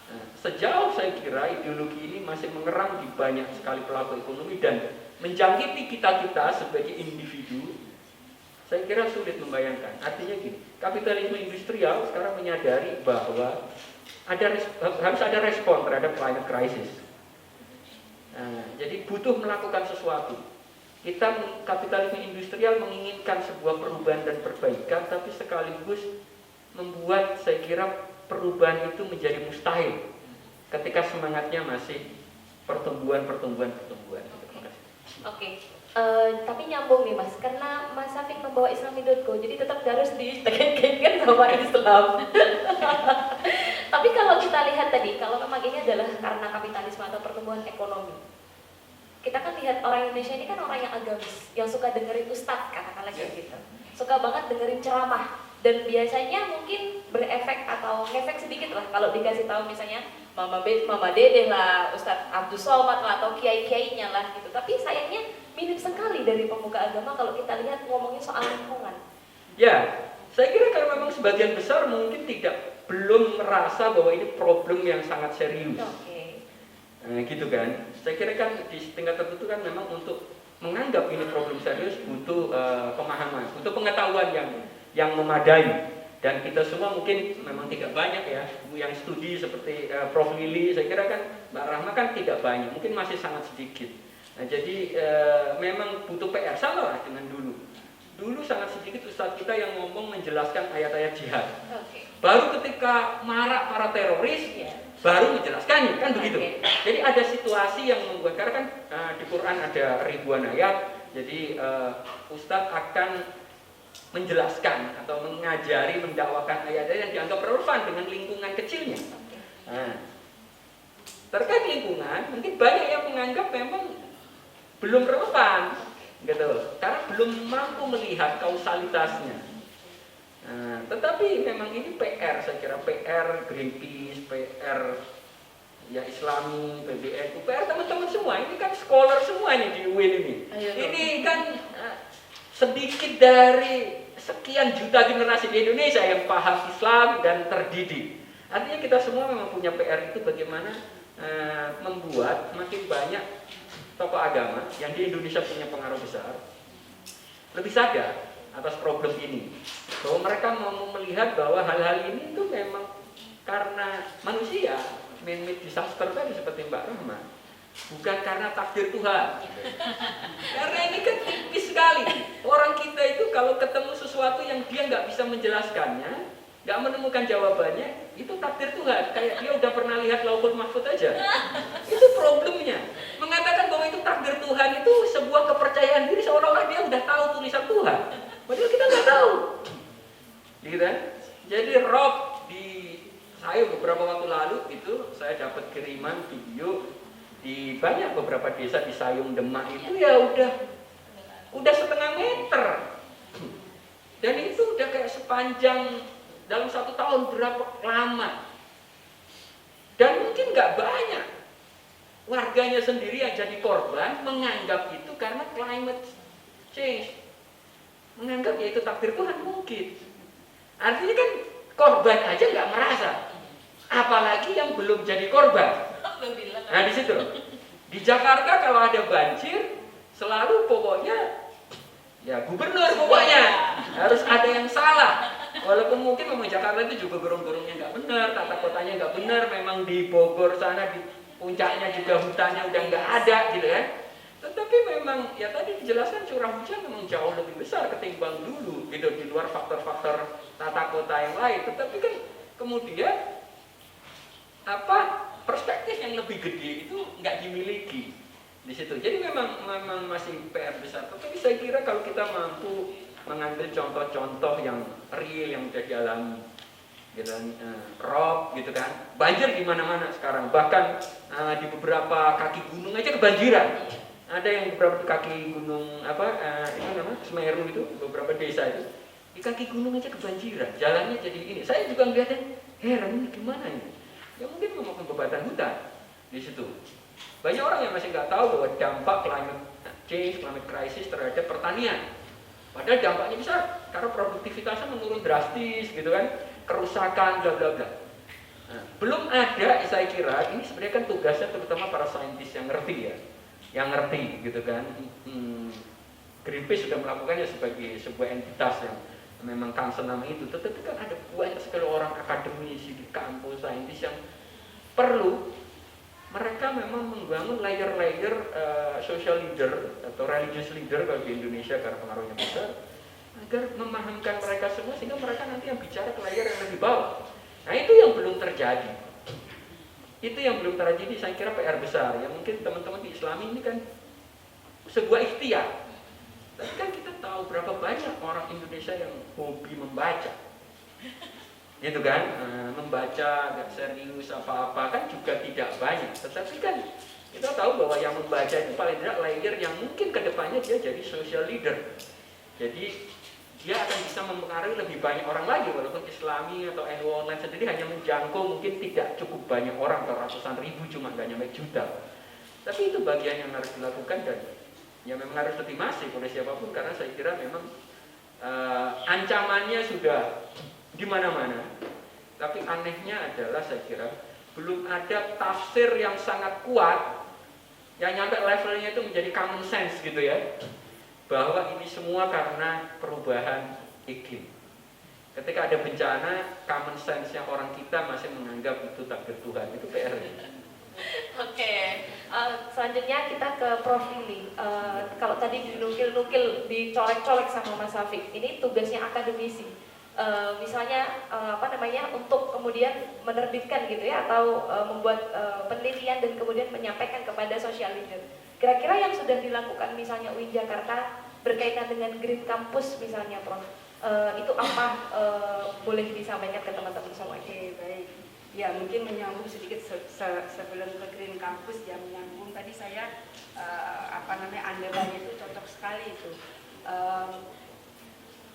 Nah, sejauh saya kira ideologi ini masih mengerang di banyak sekali pelaku ekonomi dan menjangkiti kita sebagai individu, saya kira sulit membayangkan. Artinya gini, kapitalisme industrial sekarang menyadari bahwa harus ada respon terhadap climate crisis. Nah, jadi butuh melakukan sesuatu. kita kapitalisme industrial menginginkan sebuah perubahan dan perbaikan, tapi sekaligus membuat saya kira perubahan itu menjadi mustahil ketika semangatnya masih pertumbuhan. Oke. Tapi nyambung nih Mas, karena Mas Syafiq membawa Islami.co, jadi tetap harus ditekan-tekan sama Islam. Tapi kalau kita lihat tadi, kalau memang ini adalah karena kapitalisme atau pertumbuhan ekonomi, kita kan lihat orang Indonesia ini kan orang yang agamis, yang suka dengerin ustadz, katakanlah kayak gitu, suka banget dengerin ceramah, dan biasanya mungkin berefek atau ngefek sedikit lah kalau dikasih tahu misalnya Mama Dede lah, Ustadz Abdul Somad lah, atau kiai-kiainya lah gitu. Tapi sayangnya minim sekali dari pemuka agama kalau kita lihat ngomongin soal lingkungan. Ya, saya kira kalau memang sebagian besar mungkin belum merasa bahwa ini problem yang sangat serius. Oke. Gitu kan. Saya kira kan di tingkat tertentu kan memang untuk menganggap ini problem serius butuh pemahaman, butuh pengetahuan yang memadai. Dan kita semua mungkin memang tidak banyak ya yang studi seperti Prof. Lili, saya kira kan Mbak Rahma kan tidak banyak, mungkin masih sangat sedikit. Nah jadi memang butuh PR, sama lah dengan dulu. Dulu sangat sedikit ustadz kita yang ngomong menjelaskan ayat-ayat jihad. Okay. Baru ketika marak para teroris, baru menjelaskannya, kan begitu. Okay. Jadi ada situasi yang membuat, karena kan di Quran ada ribuan ayat, jadi ustadz akan menjelaskan atau mengajari, mendakwakan ayat-ayat yang dianggap relevan dengan lingkungan kecilnya. Nah, terkait lingkungan, mungkin banyak yang menganggap memang belum relevan, gitu, karena belum mampu melihat kausalitasnya. Nah, tetapi memang ini PR, saya kira PR Greenpeace, PR ya Islami, PBNU, PR teman-teman semua. Ini kan scholar semuanya di UIN ini. Ini kan sedikit dari sekian juta generasi di Indonesia yang paham Islam dan terdidik. Artinya kita semua memang punya PR itu bagaimana membuat makin banyak tokoh agama yang di Indonesia punya pengaruh besar lebih sadar atas problem ini. Bahwa mereka mau melihat bahwa hal-hal ini itu memang karena manusia, man-made disaster tadi seperti Mbak Rahma. Bukan karena takdir Tuhan. Karena ini kan tipis sekali. Orang kita itu kalau ketemu sesuatu yang dia nggak bisa menjelaskannya, nggak menemukan jawabannya, itu takdir Tuhan. Kayak dia udah pernah lihat Lauhul Mahfuz aja. Itu problemnya. Mengatakan bahwa itu takdir Tuhan itu sebuah kepercayaan diri seolah-olah dia udah tahu tulisan Tuhan. Padahal kita nggak tahu. Gitu kan? Jadi Rob saya beberapa waktu lalu itu saya dapat kiriman video di banyak beberapa desa di Sayung Demak itu ya udah setengah meter, dan itu udah kayak sepanjang dalam 1 tahun berapa lama, dan mungkin nggak banyak warganya sendiri yang jadi korban menganggap itu karena climate change, menganggap ya itu takdir Tuhan mungkin. Artinya kan korban aja nggak merasa, apalagi yang belum jadi korban. Nah di situ loh. Di Jakarta kalau ada banjir selalu pokoknya ya gubernur pokoknya harus ada yang salah. Walaupun mungkin memang Jakarta itu juga gorong-gorongnya nggak benar, tata kotanya nggak benar, memang di Bogor sana di puncaknya juga hutannya udah nggak ada gitu kan. Tetapi memang ya tadi dijelaskan curah hujan memang jauh lebih besar ketimbang dulu gitu, di luar faktor-faktor tata kota yang lain. Tetapi kan kemudian perspektif yang lebih gede itu nggak dimiliki di situ. Jadi memang masih PR besar. Tapi saya kira kalau kita mampu mengambil contoh-contoh yang real yang sudah dialami, gitu kan, Rob, gitu kan, banjir di mana-mana sekarang. Bahkan di beberapa kaki gunung aja kebanjiran. Ada yang beberapa kaki gunung itu namanya Semeru itu, beberapa desa itu di kaki gunung aja kebanjiran. Jalannya jadi ini. Saya juga ngeliatin, heran ini gimana ini? Ya mungkin memang pembebatan hutan di situ. Banyak orang yang masih nggak tahu bahwa dampak climate change, climate crisis terhadap pertanian. Padahal dampaknya besar karena produktivitasnya menurun drastis, gitu kan, kerusakan, bla bla bla. Nah, belum ada, saya kira ini sebenarnya kan tugasnya terutama para saintis yang ngerti ya, yang ngerti, gitu kan. Greenpeace sudah melakukannya sebagai sebuah entitas yang memang concern nama itu, tetapi kan ada banyak sekali orang akademisi di kampus saintis yang perlu mereka mereka memang membangun layer-layer social leader atau religious leader kalau di Indonesia karena pengaruhnya besar, agar memahamkan mereka semua sehingga mereka nanti yang bicara ke layer yang lebih bawah. Nah itu yang belum terjadi. Itu yang belum terjadi, saya kira PR besar. Ya mungkin teman-teman di Islam ini kan sebuah ikhtiar. Tapi kan kita tahu berapa banyak orang Indonesia yang hobi membaca. Gitu kan, membaca gak serius apa-apa kan juga tidak banyak. Tetapi kan kita tahu bahwa yang membaca itu paling tidak layer yang mungkin kedepannya dia jadi social leader. Jadi dia akan bisa mempengaruhi lebih banyak orang lagi, walaupun Islami atau NU online sendiri hanya menjangkau mungkin tidak cukup banyak orang atau ratusan ribu, cuma nggak nyampe juta. Tapi itu bagian yang harus dilakukan dan ya memang harus lebih masif oleh siapapun karena saya kira memang ancamannya sudah di mana-mana. Tapi anehnya adalah saya kira belum ada tafsir yang sangat kuat yang nyampe levelnya itu menjadi common sense gitu ya, bahwa ini semua karena perubahan iklim. Ketika ada bencana, common sense-nya orang kita masih menganggap itu takdir Tuhan. Itu PR. Oke, selanjutnya kita ke Prof. Lili. Kalau tadi dinukil-nukil, dicolek-colek sama Mas Safik, ini tugasnya akademisi. Misalnya untuk kemudian menerbitkan gitu ya, atau membuat penelitian dan kemudian menyampaikan kepada social leader. Kira-kira yang sudah dilakukan misalnya UIN Jakarta berkaitan dengan Green Campus misalnya, Prof. Itu apa, boleh disampaikan ke teman-teman semua? Oke, baik. Ya, mungkin menyambung sedikit sebelum ke Green Campus, ya menyambung tadi saya underline itu cocok sekali itu.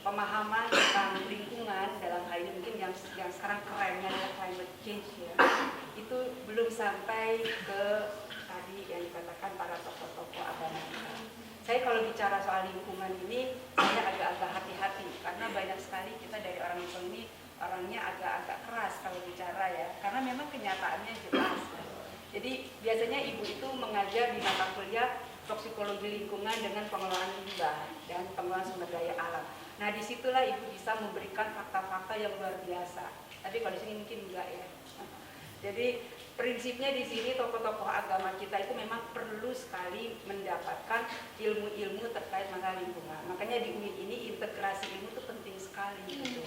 Pemahaman tentang lingkungan dalam hal ini mungkin yang sekarang kerennya adalah climate change ya, itu belum sampai ke tadi yang dikatakan para tokoh-tokoh agama kita. Saya kalau bicara soal lingkungan ini saya agak-agak hati-hati karena banyak sekali kita dari orang Islam ini orangnya agak-agak keras kalau bicara ya, karena memang kenyataannya jelas. Jadi biasanya ibu itu mengajar di mata kuliah toksikologi lingkungan dengan pengelolaan limbah dan pengelolaan sumber daya alam. Nah disitulah ibu bisa memberikan fakta-fakta yang luar biasa. Tapi kalau di sini mungkin enggak ya. Jadi prinsipnya di sini tokoh-tokoh agama kita itu memang perlu sekali mendapatkan ilmu-ilmu terkait masalah lingkungan. Makanya di UIN ini integrasi ilmu itu penting sekali gitu.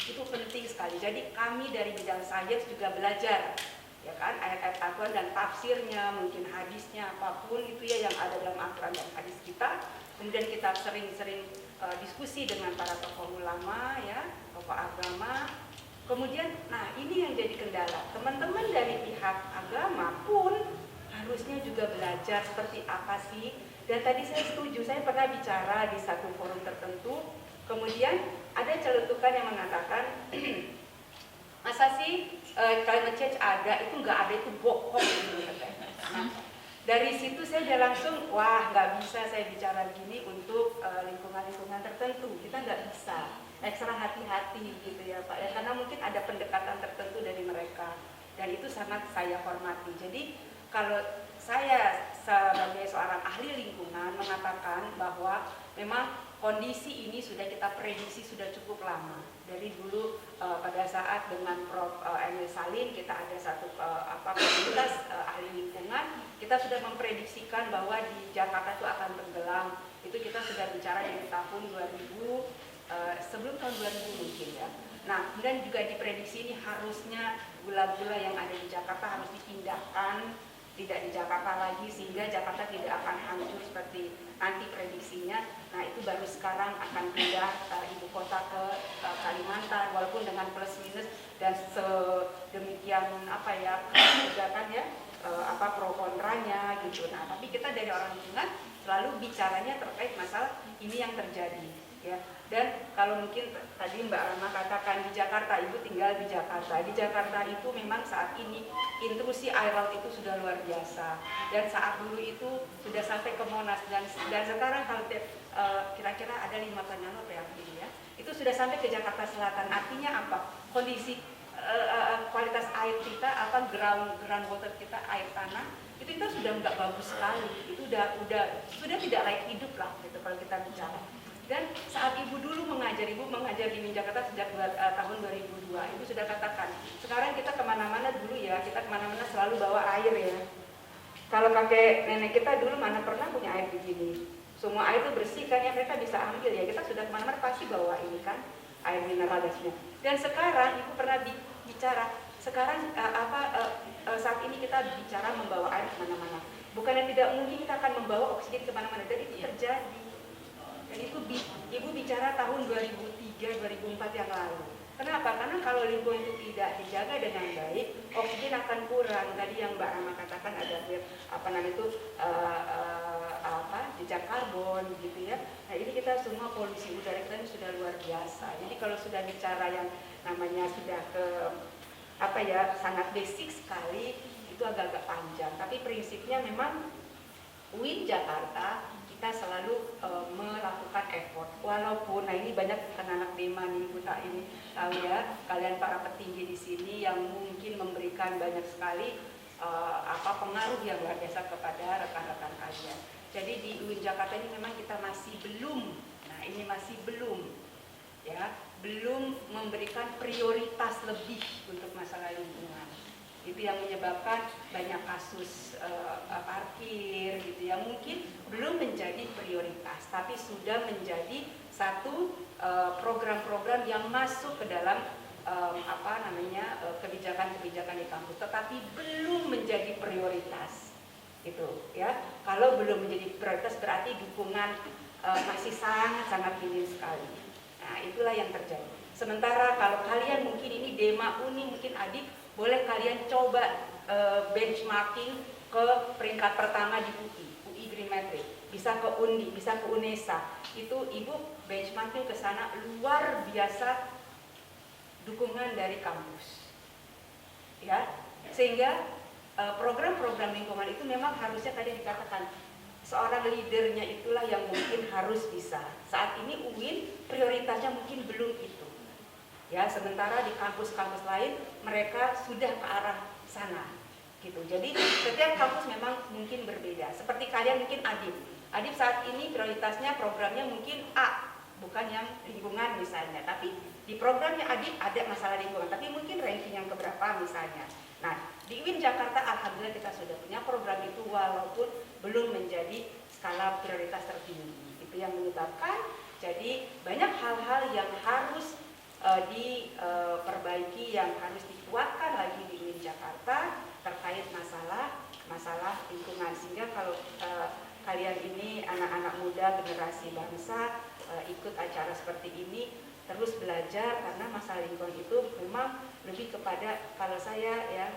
Itu penting sekali. Jadi kami dari bidang sains juga belajar, ya kan, ayat-ayat Al-Quran dan tafsirnya, mungkin hadisnya, apapun itu ya yang ada dalam Al-Quran dan hadis kita. Kemudian kita sering-sering diskusi dengan para tokoh ulama, ya, tokoh agama. Kemudian, nah ini yang jadi kendala. Teman-teman dari pihak agama pun harusnya juga belajar seperti apa sih. Dan tadi saya setuju, saya pernah bicara di satu forum tertentu. Kemudian ada celetukan yang mengatakan, masa sih climate change ada, itu nggak ada, itu bohong gitu katanya. Nah, dari situ saya udah langsung, wah nggak bisa saya bicara gini untuk lingkungan-lingkungan tertentu, kita nggak bisa, ekstra hati-hati gitu ya Pak ya, karena mungkin ada pendekatan tertentu dari mereka dan itu sangat saya hormati. Jadi kalau saya sebagai seorang ahli lingkungan mengatakan bahwa memang kondisi ini sudah kita prediksi sudah cukup lama. Dari dulu pada saat dengan Prof. Emil Salim kita ada satu komunitas ahli lingkungan, kita sudah memprediksikan bahwa di Jakarta itu akan tenggelam. Itu kita sudah bicara dari tahun 2000, sebelum tahun 2000 mungkin ya. Nah, kemudian juga diprediksi ini harusnya gula-gula yang ada di Jakarta harus dipindahkan, tidak di Jakarta lagi, sehingga Jakarta tidak akan hancur seperti nanti prediksinya. Nah itu baru sekarang akan pindah ibu kota ke Kalimantan, walaupun dengan plus minus dan sedemikian juga kan ya pro kontranya gitu. Nah tapi kita dari orang lingkungan selalu bicaranya terkait masalah ini yang terjadi ya. Dan kalau mungkin tadi Mbak Rama katakan di Jakarta, ibu tinggal di Jakarta. Di Jakarta itu memang saat ini intrusi air laut itu sudah luar biasa. Dan saat dulu itu sudah sampai ke Monas dan sekarang kalau kira-kira ada 5 tahun lalu ya, itu sudah sampai ke Jakarta Selatan. Artinya apa? Kondisi kualitas air kita, groundwater kita, air tanah itu kita sudah nggak bagus sekali. Itu sudah tidak layak hidup lah gitu kalau kita bicara. Dan saat ibu dulu mengajar di UIN Jakarta sejak tahun 2002, ibu sudah katakan, sekarang kita kemana-mana dulu ya, kita kemana-mana selalu bawa air ya. Kalau kakek nenek kita dulu mana pernah punya air begini. Semua air itu bersih kan, yang mereka bisa ambil ya. Kita sudah kemana-mana pasti bawa ini kan, air mineral dan sebagainya. Dan sekarang ibu pernah bicara, sekarang saat ini kita bicara membawa air kemana-mana. Bukannya tidak mungkin kita akan membawa oksigen kemana-mana, dan itu terjadi. Dan itu ibu bicara tahun 2003-2004 yang lalu. Kenapa? Karena kalau lingkungan itu tidak dijaga dengan baik, oksigen akan kurang. Tadi yang Mbak Rama katakan ada jejak karbon gitu ya. Nah ini kita semua polusi udara kita ini sudah luar biasa. Jadi kalau sudah bicara yang namanya sudah ke sangat basic sekali, itu agak-agak panjang. Tapi prinsipnya memang UIN Jakarta kita selalu melakukan effort. Walaupun, nah ini banyak anak-anak DEMA nih, Bu Tak ini tahu ya, kalian para petinggi di sini yang mungkin memberikan banyak sekali pengaruh yang luar biasa kepada rekan-rekan kalian. Jadi di UIN Jakarta ini memang kita masih belum, belum memberikan prioritas lebih untuk masalah lingkungan. Itu yang menyebabkan banyak kasus parkir gitu ya, mungkin belum menjadi prioritas, tapi sudah menjadi satu program-program yang masuk ke dalam kebijakan-kebijakan di kampus, tetapi belum menjadi prioritas gitu ya. Kalau belum menjadi prioritas berarti dukungan masih sangat-sangat minim sekali. Nah itulah yang terjadi. Sementara kalau kalian mungkin ini DEMA, UNI, mungkin adik boleh kalian coba benchmarking ke peringkat pertama di UI Green Metric, bisa ke UNDI, bisa ke UNESA. Itu ibu benchmarking ke sana, luar biasa dukungan dari kampus. Ya, sehingga program-program lingkungan itu memang harusnya tadi dikatakan seorang leadernya itulah yang mungkin harus bisa. Saat ini UIN prioritasnya mungkin belum itu. Ya, sementara di kampus-kampus lain mereka sudah ke arah sana gitu. Jadi setiap kampus memang mungkin berbeda. Seperti kalian mungkin Adip saat ini prioritasnya programnya mungkin A, bukan yang lingkungan misalnya. Tapi di programnya Adip ada masalah lingkungan, tapi mungkin ranking yang keberapa misalnya. Nah, di UIN Jakarta alhamdulillah kita sudah punya program itu walaupun belum menjadi skala prioritas tertinggi. Itu yang menyebabkan jadi banyak hal-hal yang harus diperbaiki, yang harus dikuatkan lagi di UIN Jakarta terkait masalah lingkungan. Sehingga kalau kalian ini anak-anak muda generasi bangsa ikut acara seperti ini terus belajar, karena masalah lingkungan itu memang lebih kepada, kalau saya ya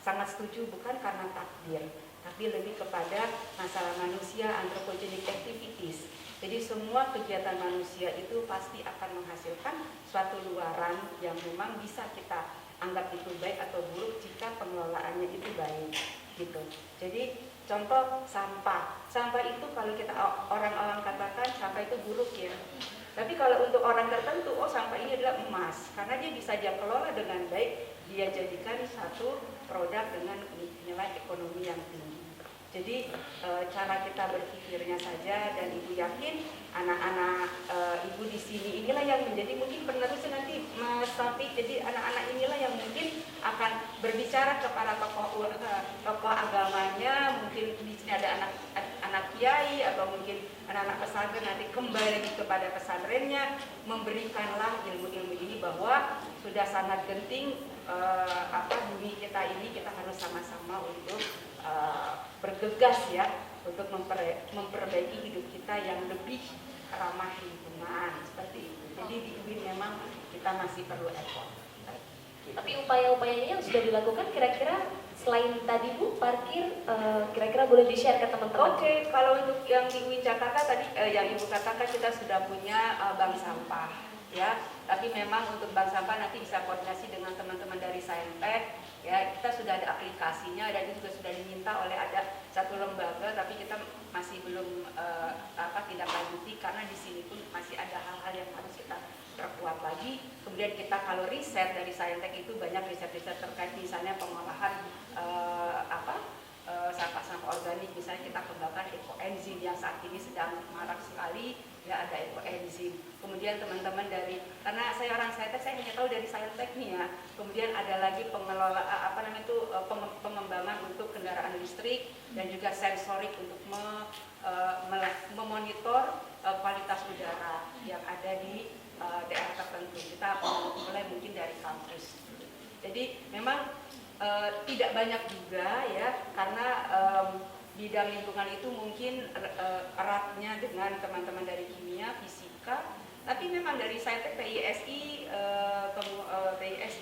sangat setuju, bukan karena takdir, tapi lebih kepada masalah manusia, anthropogenic activities. Jadi semua kegiatan manusia itu pasti akan menghasilkan suatu luaran yang memang bisa kita anggap itu baik atau buruk jika pengelolaannya itu baik gitu. Jadi contoh sampah itu kalau kita orang-orang katakan sampah itu buruk ya. Tapi kalau untuk orang tertentu, sampah ini adalah emas, karena dia bisa dia kelola dengan baik, dia jadikan satu produk dengan nilai ekonomi yang tinggi. Jadi cara kita berpikirnya saja, dan ibu yakin anak-anak ibu di sini inilah yang menjadi mungkin penerusnya nanti Mas Taufik. Jadi anak-anak inilah yang mungkin akan berbicara kepada tokoh agamanya. Mungkin di sini ada anak kiai atau mungkin anak-anak pesantren, nanti kembali lagi kepada pesantrennya, memberikanlah ilmu-ilmu ini bahwa sudah sangat genting bumi kita ini, kita harus sama-sama untuk bergegas ya untuk memperbaiki hidup kita yang lebih ramah lingkungan seperti itu. Jadi di UIN memang kita masih perlu effort. Tapi upaya-upayanya yang sudah dilakukan kira-kira selain tadi Bu parkir, kira-kira boleh di-share ke teman-teman? Oke, kalau untuk yang di UIN Jakarta tadi yang Ibu katakan, kita sudah punya bank sampah ya. Tapi memang untuk bank sampah nanti bisa koordinasi dengan teman-teman dari Saintek. Ya, kita sudah ada aplikasinya dan itu juga sudah diminta oleh ada satu lembaga, tapi kita masih belum tidak lanjuti karena di sini pun masih ada hal-hal yang harus kita perkuat lagi. Kemudian kita kalau riset dari Saintek itu banyak riset-riset terkait misalnya pengolahan sampah-sampah organik, misalnya kita kembangkan ekoenzim yang saat ini sedang marak sekali ya, ada ekoenzim. Kemudian teman-teman dari, karena saya orang Saintek, saya hanya tahu dari Saintek nih ya. Kemudian ada lagi pengelola pengembangan untuk kendaraan listrik dan juga sensorik untuk memonitor kualitas udara yang ada di daerah tertentu. Kita mulai mungkin dari kampus. Jadi memang tidak banyak juga ya, karena bidang lingkungan itu mungkin eratnya dengan teman-teman dari kimia, fisika, tapi memang dari Saintek TISI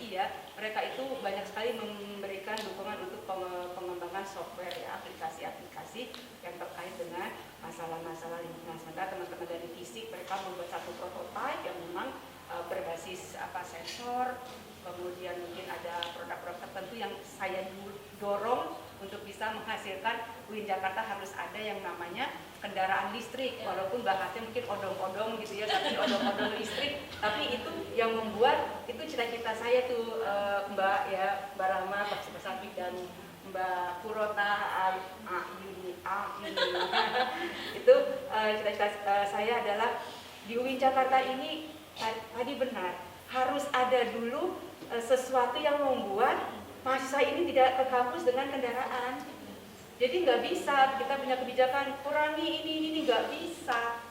ya, mereka itu banyak sekali memberikan dukungan untuk pengembangan software ya, aplikasi-aplikasi yang terkait dengan masalah-masalah lingkungan. Sementara teman-teman dari fisik mereka membuat satu prototipe yang memang berbasis sensor, kemudian mungkin ada produk-produk tertentu yang saya dorong untuk bisa menghasilkan UIN Jakarta harus ada yang namanya kendaraan listrik, walaupun bahasanya mungkin odong-odong gitu ya, tapi odong-odong listrik, tapi itu yang membuat, itu cita-cita saya tuh Mbak Rahma, Pak Safi dan Mbak Purota Yuni itu cita-cita saya adalah di UIN Jakarta ini tadi benar, harus ada dulu sesuatu yang membuat mahasiswa ini tidak ke kampus dengan kendaraan. Jadi nggak bisa kita punya kebijakan kurangi ini nggak bisa,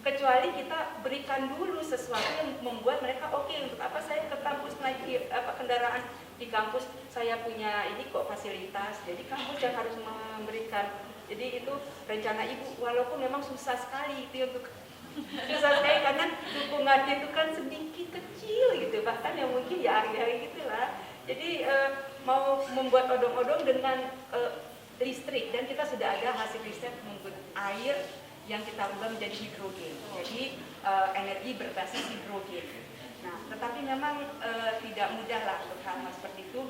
kecuali kita berikan dulu sesuatu yang membuat mereka oke, untuk apa saya ke kampus naik kendaraan, di kampus saya punya ini kok fasilitas, jadi kampus yang harus memberikan. Jadi itu rencana ibu, walaupun memang susah sekali itu untuk susah sekali karena dukungannya itu kan sedikit kecil gitu, bahkan yang mungkin ya hari-hari gitulah. Jadi mau membuat odong-odong dengan listrik, dan kita sudah ada hasil riset membuat air yang kita ubah menjadi hidrogen, jadi energi berbasis hidrogen. Nah, tetapi memang tidak mudah lah untuk hal seperti itu,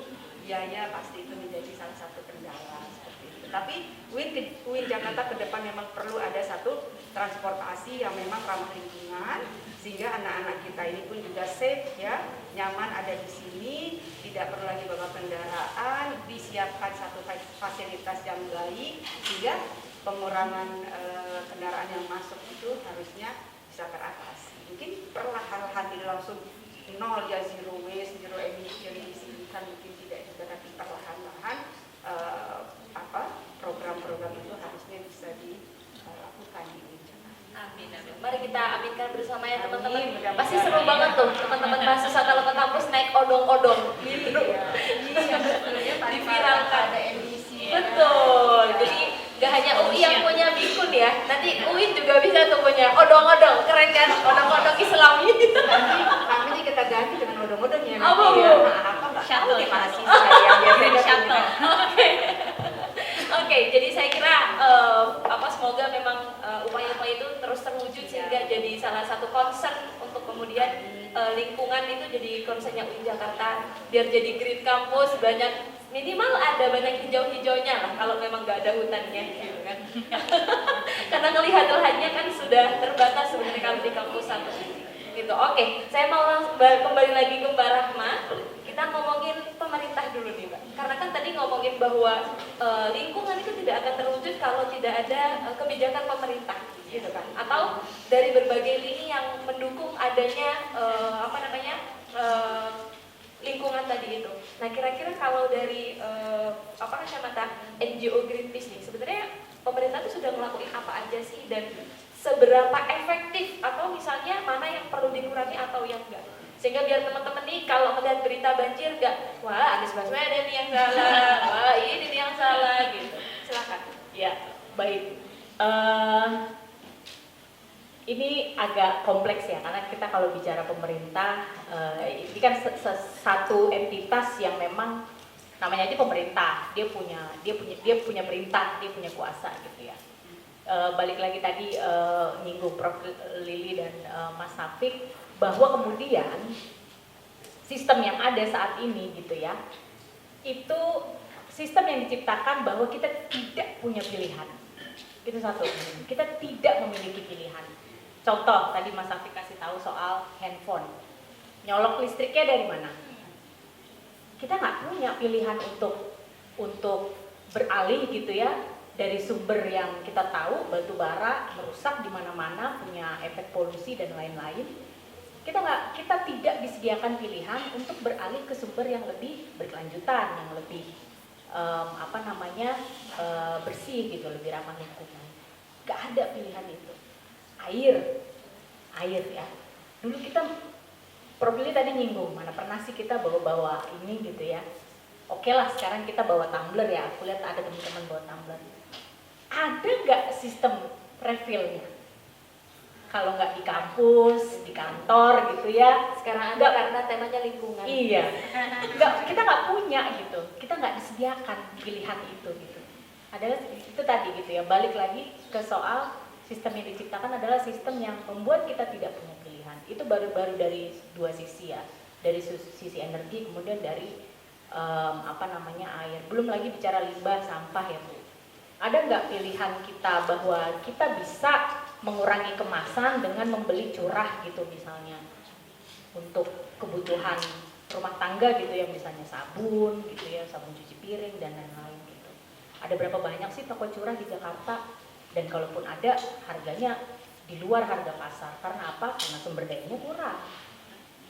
biaya pasti itu menjadi salah satu kendala seperti itu. Tapi UIN Jakarta ke depan memang perlu ada satu transportasi yang memang ramah lingkungan, sehingga anak-anak kita ini pun juga safe ya, nyaman ada di sini, tidak perlu lagi bawa kendaraan, disiapkan satu fasilitas yang baik, sehingga pengurangan kendaraan yang masuk itu harusnya bisa teratasi. Mungkin perlahan-lahan tidak langsung nol ya, zero waste, zero emission di sini kan mungkin tidak juga, tapi perlahan-lahan program-program itu harusnya bisa dilakukan di Jakarta. Amin, amin. Mari kita aminkan bersama ya teman-teman. Amin, Pasti seru banget tuh teman-teman mahasiswa kalau ke kampus naik odong-odong. Iya, Diviralkan. ada emisi. Betul. Jadi gak hanya UI yang punya bikun ya, nanti UIN juga bisa tuh punya odong-odong. Keren kan? Odong-odong Islami. Kami kita ganti dengan odong-odong ya. Apa, Bu? Apa nggak tahu nih mahasiswa yang biasanya Oke, jadi saya kira semoga memang upaya-upaya itu terus terwujud sehingga jadi salah satu concern untuk kemudian lingkungan itu jadi concernnya UIN Jakarta, biar jadi green campus, minimal ada banyak hijau-hijaunya lah kalau memang nggak ada hutannya gitu kan. Karena melihat lahannya kan sudah terbatas sebenarnya kalau di kampus satu gitu. Oke, saya mau kembali lagi ke Mbak Rahma. Kita ngomongin pemerintah dulu nih Mbak, karena kan tadi ngomongin bahwa lingkungan itu tidak akan terwujud kalau tidak ada kebijakan pemerintah gitu kan, atau dari berbagai lini yang mendukung adanya lingkungan tadi itu. Nah, kira-kira kalau dari kacamata NGO Greenpeace nih, sebenarnya pemerintah itu sudah ngelakuin apa aja sih, dan seberapa efektif, atau misalnya mana yang perlu dikurangi atau yang enggak, sehingga biar teman-teman nih kalau melihat berita banjir enggak, wah Anies Baswedan nih yang salah, wah ini nih yang salah gitu. Silakan. Ya, baik. Ini agak kompleks ya, karena kita kalau bicara pemerintah, ini kan satu entitas yang memang namanya aja pemerintah, dia punya perintah, dia punya kuasa gitu ya. Balik lagi tadi nyinggung Prof. Lili dan Mas Safik, bahwa kemudian sistem yang ada saat ini gitu ya, itu sistem yang diciptakan bahwa kita tidak punya pilihan. Itu satu, kita tidak memiliki pilihan. Contoh tadi Mas Safik kasih tahu soal handphone, nyolok listriknya dari mana? Kita nggak punya pilihan untuk beralih gitu ya, dari sumber yang kita tahu batu bara merusak di mana-mana, punya efek polusi dan lain-lain. Kita tidak disediakan pilihan untuk beralih ke sumber yang lebih berkelanjutan, yang lebih bersih gitu, lebih ramah lingkungan. Gak ada pilihan itu. Air ya. Dulu kita probably tadi nyinggung, mana pernah sih kita bawa ini gitu ya. Oke lah, sekarang kita bawa tumbler ya. Aku lihat ada teman-teman bawa tumbler. Ada nggak sistem refillnya? Kalau nggak di kampus, di kantor gitu ya. Sekarang ada karena temanya lingkungan. Iya. Kita nggak punya gitu. Kita nggak disediakan pilihan itu gitu. Adalah itu tadi gitu ya. Balik lagi ke soal sistem yang diciptakan adalah sistem yang membuat kita tidak punya pilihan. Itu baru dari dua sisi ya. Dari sisi energi, kemudian dari air. Belum lagi bicara limbah, sampah ya Bu. Ada nggak pilihan kita bahwa kita bisa mengurangi kemasan dengan membeli curah gitu misalnya untuk kebutuhan rumah tangga gitu ya, misalnya sabun gitu ya, sabun cuci piring dan lain-lain gitu. Ada berapa banyak sih toko curah di Jakarta? Dan kalaupun ada, harganya di luar harga pasar. Karena apa? Karena sumber dayanya kurang.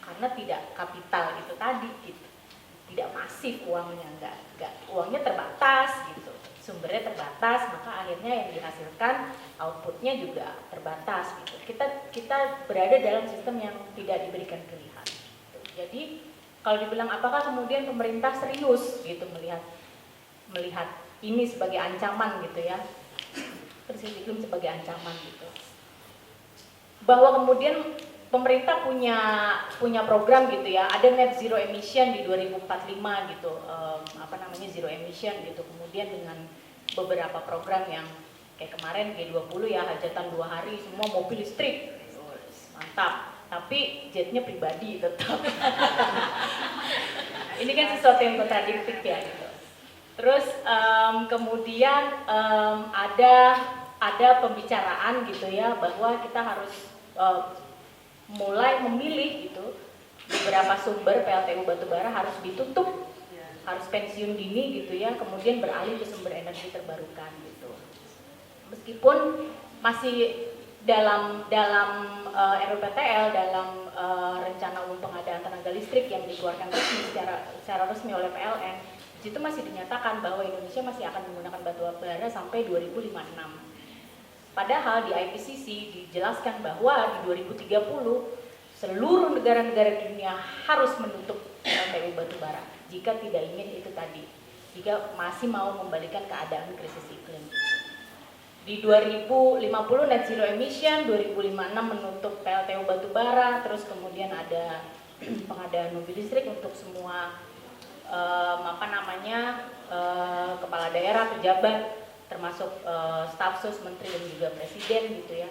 Karena tidak kapital itu tadi gitu. Tidak masif uangnya, uangnya terbatas gitu. Sumbernya terbatas, maka akhirnya yang dihasilkan outputnya juga terbatas gitu. Kita berada dalam sistem yang tidak diberikan pilihan. Jadi kalau dibilang apakah kemudian pemerintah serius gitu melihat ini sebagai ancaman gitu ya, krisis iklim sebagai ancaman gitu. Bahwa kemudian pemerintah punya program gitu ya, ada net zero emission di 2045 gitu, zero emission gitu. Kemudian dengan beberapa program yang kayak kemarin G20 ya, hajatan 2 hari semua mobil listrik, mantap. Tapi jetnya pribadi tetap. Ini kan sesuatu yang kontradiktif ya gitu. Terus kemudian ada pembicaraan gitu ya bahwa kita harus mulai memilih gitu, beberapa sumber PLTU batubara harus ditutup, harus pensiun dini gitu ya, kemudian beralih ke sumber energi terbarukan gitu. Meskipun masih dalam RUPTL, dalam rencana umum pengadaan tenaga listrik yang dikeluarkan resmi secara resmi oleh PLN, di situ masih dinyatakan bahwa Indonesia masih akan menggunakan batubara sampai 2056. Padahal di IPCC dijelaskan bahwa di 2030 seluruh negara-negara di dunia harus menutup PLTU batubara jika tidak ingin itu tadi, jika masih mau membalikan keadaan krisis iklim. Di 2050 net zero emission, 2056 menutup PLTU batubara, terus kemudian ada pengadaan mobil listrik untuk semua kepala daerah, pejabat, termasuk staf sus, menteri dan juga presiden gitu ya.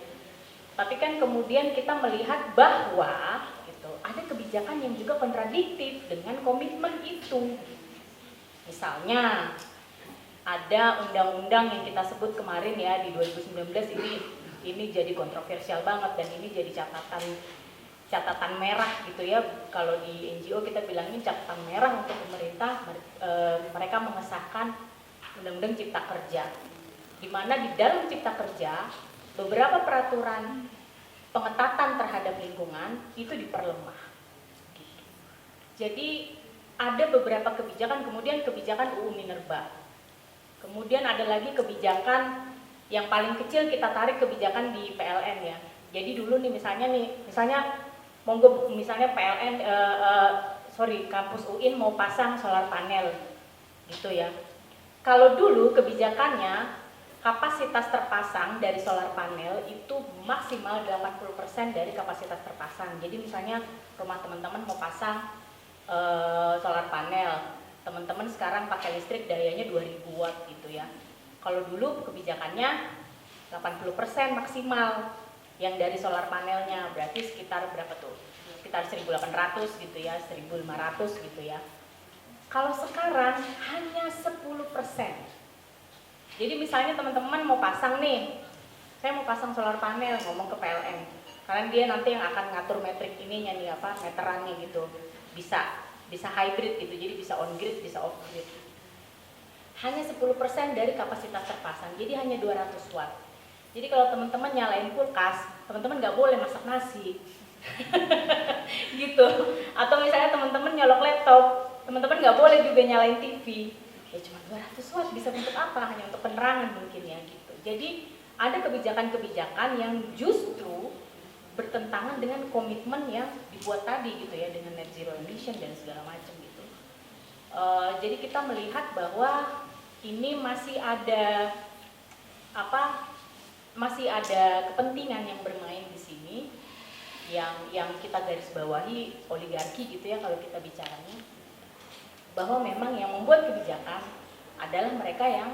Tapi kan kemudian kita melihat bahwa gitu, ada kebijakan yang juga kontradiktif dengan komitmen itu. Misalnya ada undang-undang yang kita sebut kemarin ya di 2019 ini jadi kontroversial banget dan ini jadi catatan merah gitu ya. Kalau di NGO kita bilangnya catatan merah untuk pemerintah. Mereka mengesahkan Undang-Undang Cipta Kerja, di mana di dalam Cipta Kerja beberapa peraturan pengetatan terhadap lingkungan itu diperlemah. Gitu. Jadi ada beberapa kebijakan, kemudian kebijakan UU Minerba, kemudian ada lagi kebijakan yang paling kecil kita tarik kebijakan di PLN ya. Jadi dulu nih misalnya monggo misalnya PLN kampus UIN mau pasang solar panel gitu ya. Kalau dulu kebijakannya kapasitas terpasang dari solar panel itu maksimal 80% dari kapasitas terpasang. Jadi misalnya rumah teman-teman mau pasang solar panel, teman-teman sekarang pakai listrik dayanya 2000 watt gitu ya. Kalau dulu kebijakannya 80% maksimal yang dari solar panelnya, berarti sekitar berapa tuh? Sekitar 1.800 gitu ya, 1.500 gitu ya. Kalau sekarang hanya 10%. Jadi misalnya teman-teman mau pasang nih, saya mau pasang solar panel, ngomong ke PLN, karena dia nanti yang akan ngatur metrik ininya nih meterannya gitu, bisa hybrid gitu, jadi bisa on grid, bisa off grid. Hanya 10% dari kapasitas terpasang, jadi hanya 200 watt. Jadi kalau teman-teman nyalain kulkas, teman-teman nggak boleh masak nasi, gitu. Atau misalnya teman-teman nyolok laptop, teman-teman nggak boleh juga nyalain TV. ya cuma 200 watt, bisa untuk apa? Hanya untuk penerangan mungkin ya gitu. Jadi ada kebijakan-kebijakan yang justru bertentangan dengan komitmen yang dibuat tadi gitu ya, dengan net zero emission dan segala macam gitu. Jadi kita melihat bahwa ini masih ada kepentingan yang bermain di sini, yang kita garis bawahi oligarki gitu ya kalau kita bicaranya, bahwa memang yang membuat kebijakan adalah mereka yang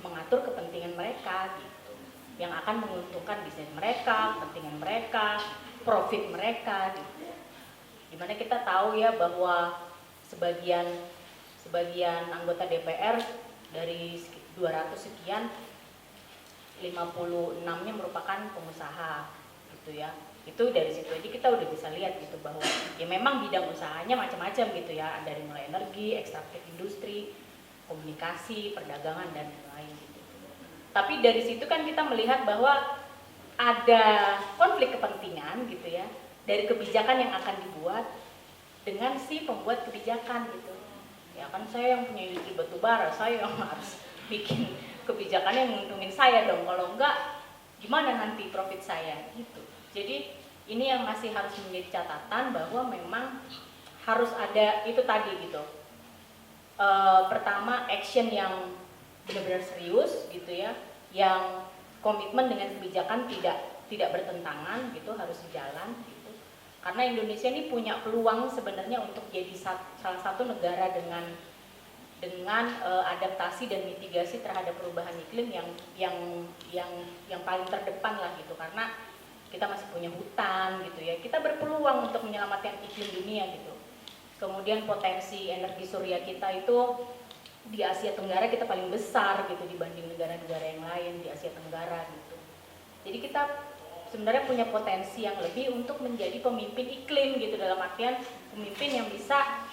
mengatur kepentingan mereka gitu, yang akan menguntungkan bisnis mereka, kepentingan mereka, profit mereka gitu. Dimana kita tahu ya bahwa sebagian anggota DPR dari 200 sekian 56-nya merupakan pengusaha gitu ya. Itu dari situ aja kita udah bisa lihat gitu bahwa ya memang bidang usahanya macam-macam gitu ya, dari mulai energi, ekstraktif industri, komunikasi, perdagangan dan lain-lain gitu. Tapi dari situ kan kita melihat bahwa ada konflik kepentingan gitu ya dari kebijakan yang akan dibuat dengan si pembuat kebijakan gitu. Ya kan saya yang punya industri batubara, saya yang harus bikin kebijakan yang menguntungin saya dong, kalau enggak gimana nanti profit saya gitu. Jadi ini yang masih harus menjadi catatan bahwa memang harus ada itu tadi gitu. Pertama action yang benar-benar serius gitu ya, yang komitmen dengan kebijakan tidak bertentangan gitu, harus jalan gitu. Karena Indonesia ini punya peluang sebenarnya untuk jadi salah satu negara dengan adaptasi dan mitigasi terhadap perubahan iklim yang paling terdepan lah gitu, karena kita masih punya hutan gitu ya, kita berpeluang untuk menyelamatkan iklim dunia gitu. Kemudian potensi energi surya kita itu di Asia Tenggara kita paling besar gitu dibanding negara-negara yang lain di Asia Tenggara gitu. Jadi kita sebenarnya punya potensi yang lebih untuk menjadi pemimpin iklim gitu, dalam artian pemimpin yang bisa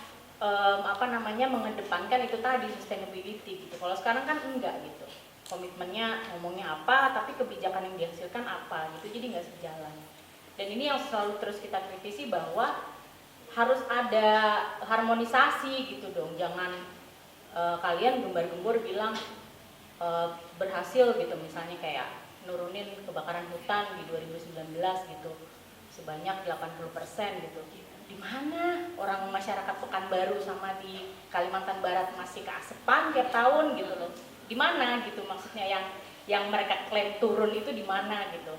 mengedepankan itu tadi sustainability gitu. Kalau sekarang kan enggak gitu, komitmennya ngomongnya apa tapi kebijakan yang dihasilkan apa gitu, jadi nggak sejalan. Dan ini yang selalu terus kita kritisi bahwa harus ada harmonisasi gitu dong, jangan kalian gembar-gembor bilang berhasil gitu, misalnya kayak nurunin kebakaran hutan di 2019 gitu sebanyak 80% gitu. Di mana orang masyarakat Pekanbaru sama di Kalimantan Barat masih keasepan tiap tahun gitu loh. Di mana gitu, maksudnya yang mereka klaim turun itu di mana gitu.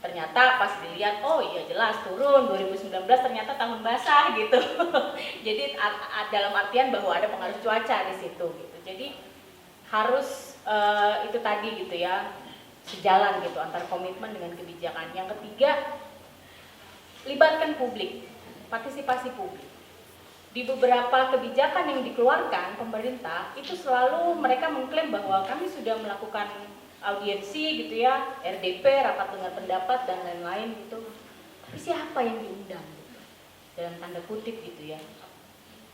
Ternyata pas dilihat, oh iya jelas turun, 2019 ternyata tahun basah gitu. Jadi dalam artian bahwa ada pengaruh cuaca di situ gitu. Jadi harus itu tadi gitu ya, sejalan gitu antara komitmen dengan kebijakan. Yang ketiga, libatkan publik, partisipasi publik. Di beberapa kebijakan yang dikeluarkan pemerintah itu selalu mereka mengklaim bahwa kami sudah melakukan audiensi gitu ya, RDP, rapat dengar pendapat dan lain-lain gitu. Tapi siapa yang diundang gitu? Dalam tanda kutip gitu ya.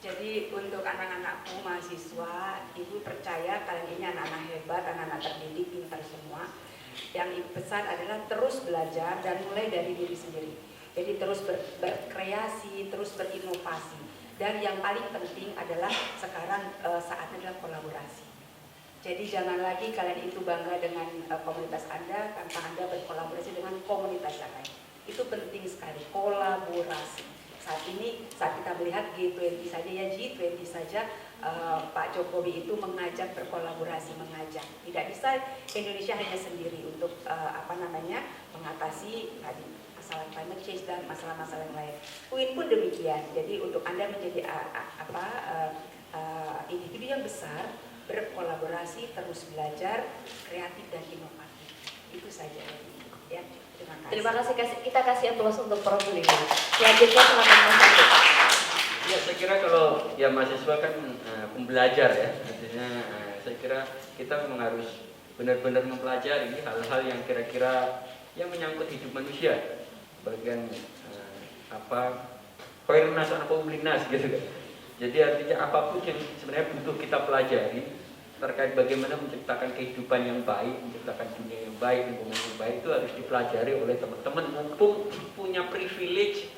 Jadi untuk anak-anakku mahasiswa, ibu percaya kalian ini anak-anak hebat, anak-anak terdidik, pintar semua. Yang besar adalah terus belajar dan mulai dari diri sendiri. Jadi terus berkreasi, terus berinovasi. Dan yang paling penting adalah sekarang saatnya adalah kolaborasi. Jadi jangan lagi kalian itu bangga dengan komunitas Anda tanpa Anda berkolaborasi dengan komunitas yang lain. Itu penting sekali, kolaborasi. Saat kita melihat G20 saja ya, G20 saja Pak Jokowi itu mengajak berkolaborasi, mengajak. Tidak bisa Indonesia hanya sendiri untuk mengatasi tadi masalah climate change dan masalah-masalah yang lain. UIN pun demikian. Jadi untuk Anda menjadi individu yang besar, berkolaborasi, terus belajar, kreatif dan inovatif. Itu saja. Ya, Terima kasih. Kita kasih aplaus untuk Prof. Lili. Selanjutnya silakan Mas Agus. Ya, saya kira kalau ya mahasiswa kan pembelajar ya, artinya saya kira kita memang harus benar-benar mempelajari hal-hal yang kira-kira yang menyangkut hidup manusia, bagian koirnas atau publiknas gitu kan. Jadi artinya apapun yang sebenarnya butuh kita pelajari terkait bagaimana menciptakan kehidupan yang baik, menciptakan dunia yang baik, lingkungan yang baik, itu harus dipelajari oleh teman-teman mumpung punya privilege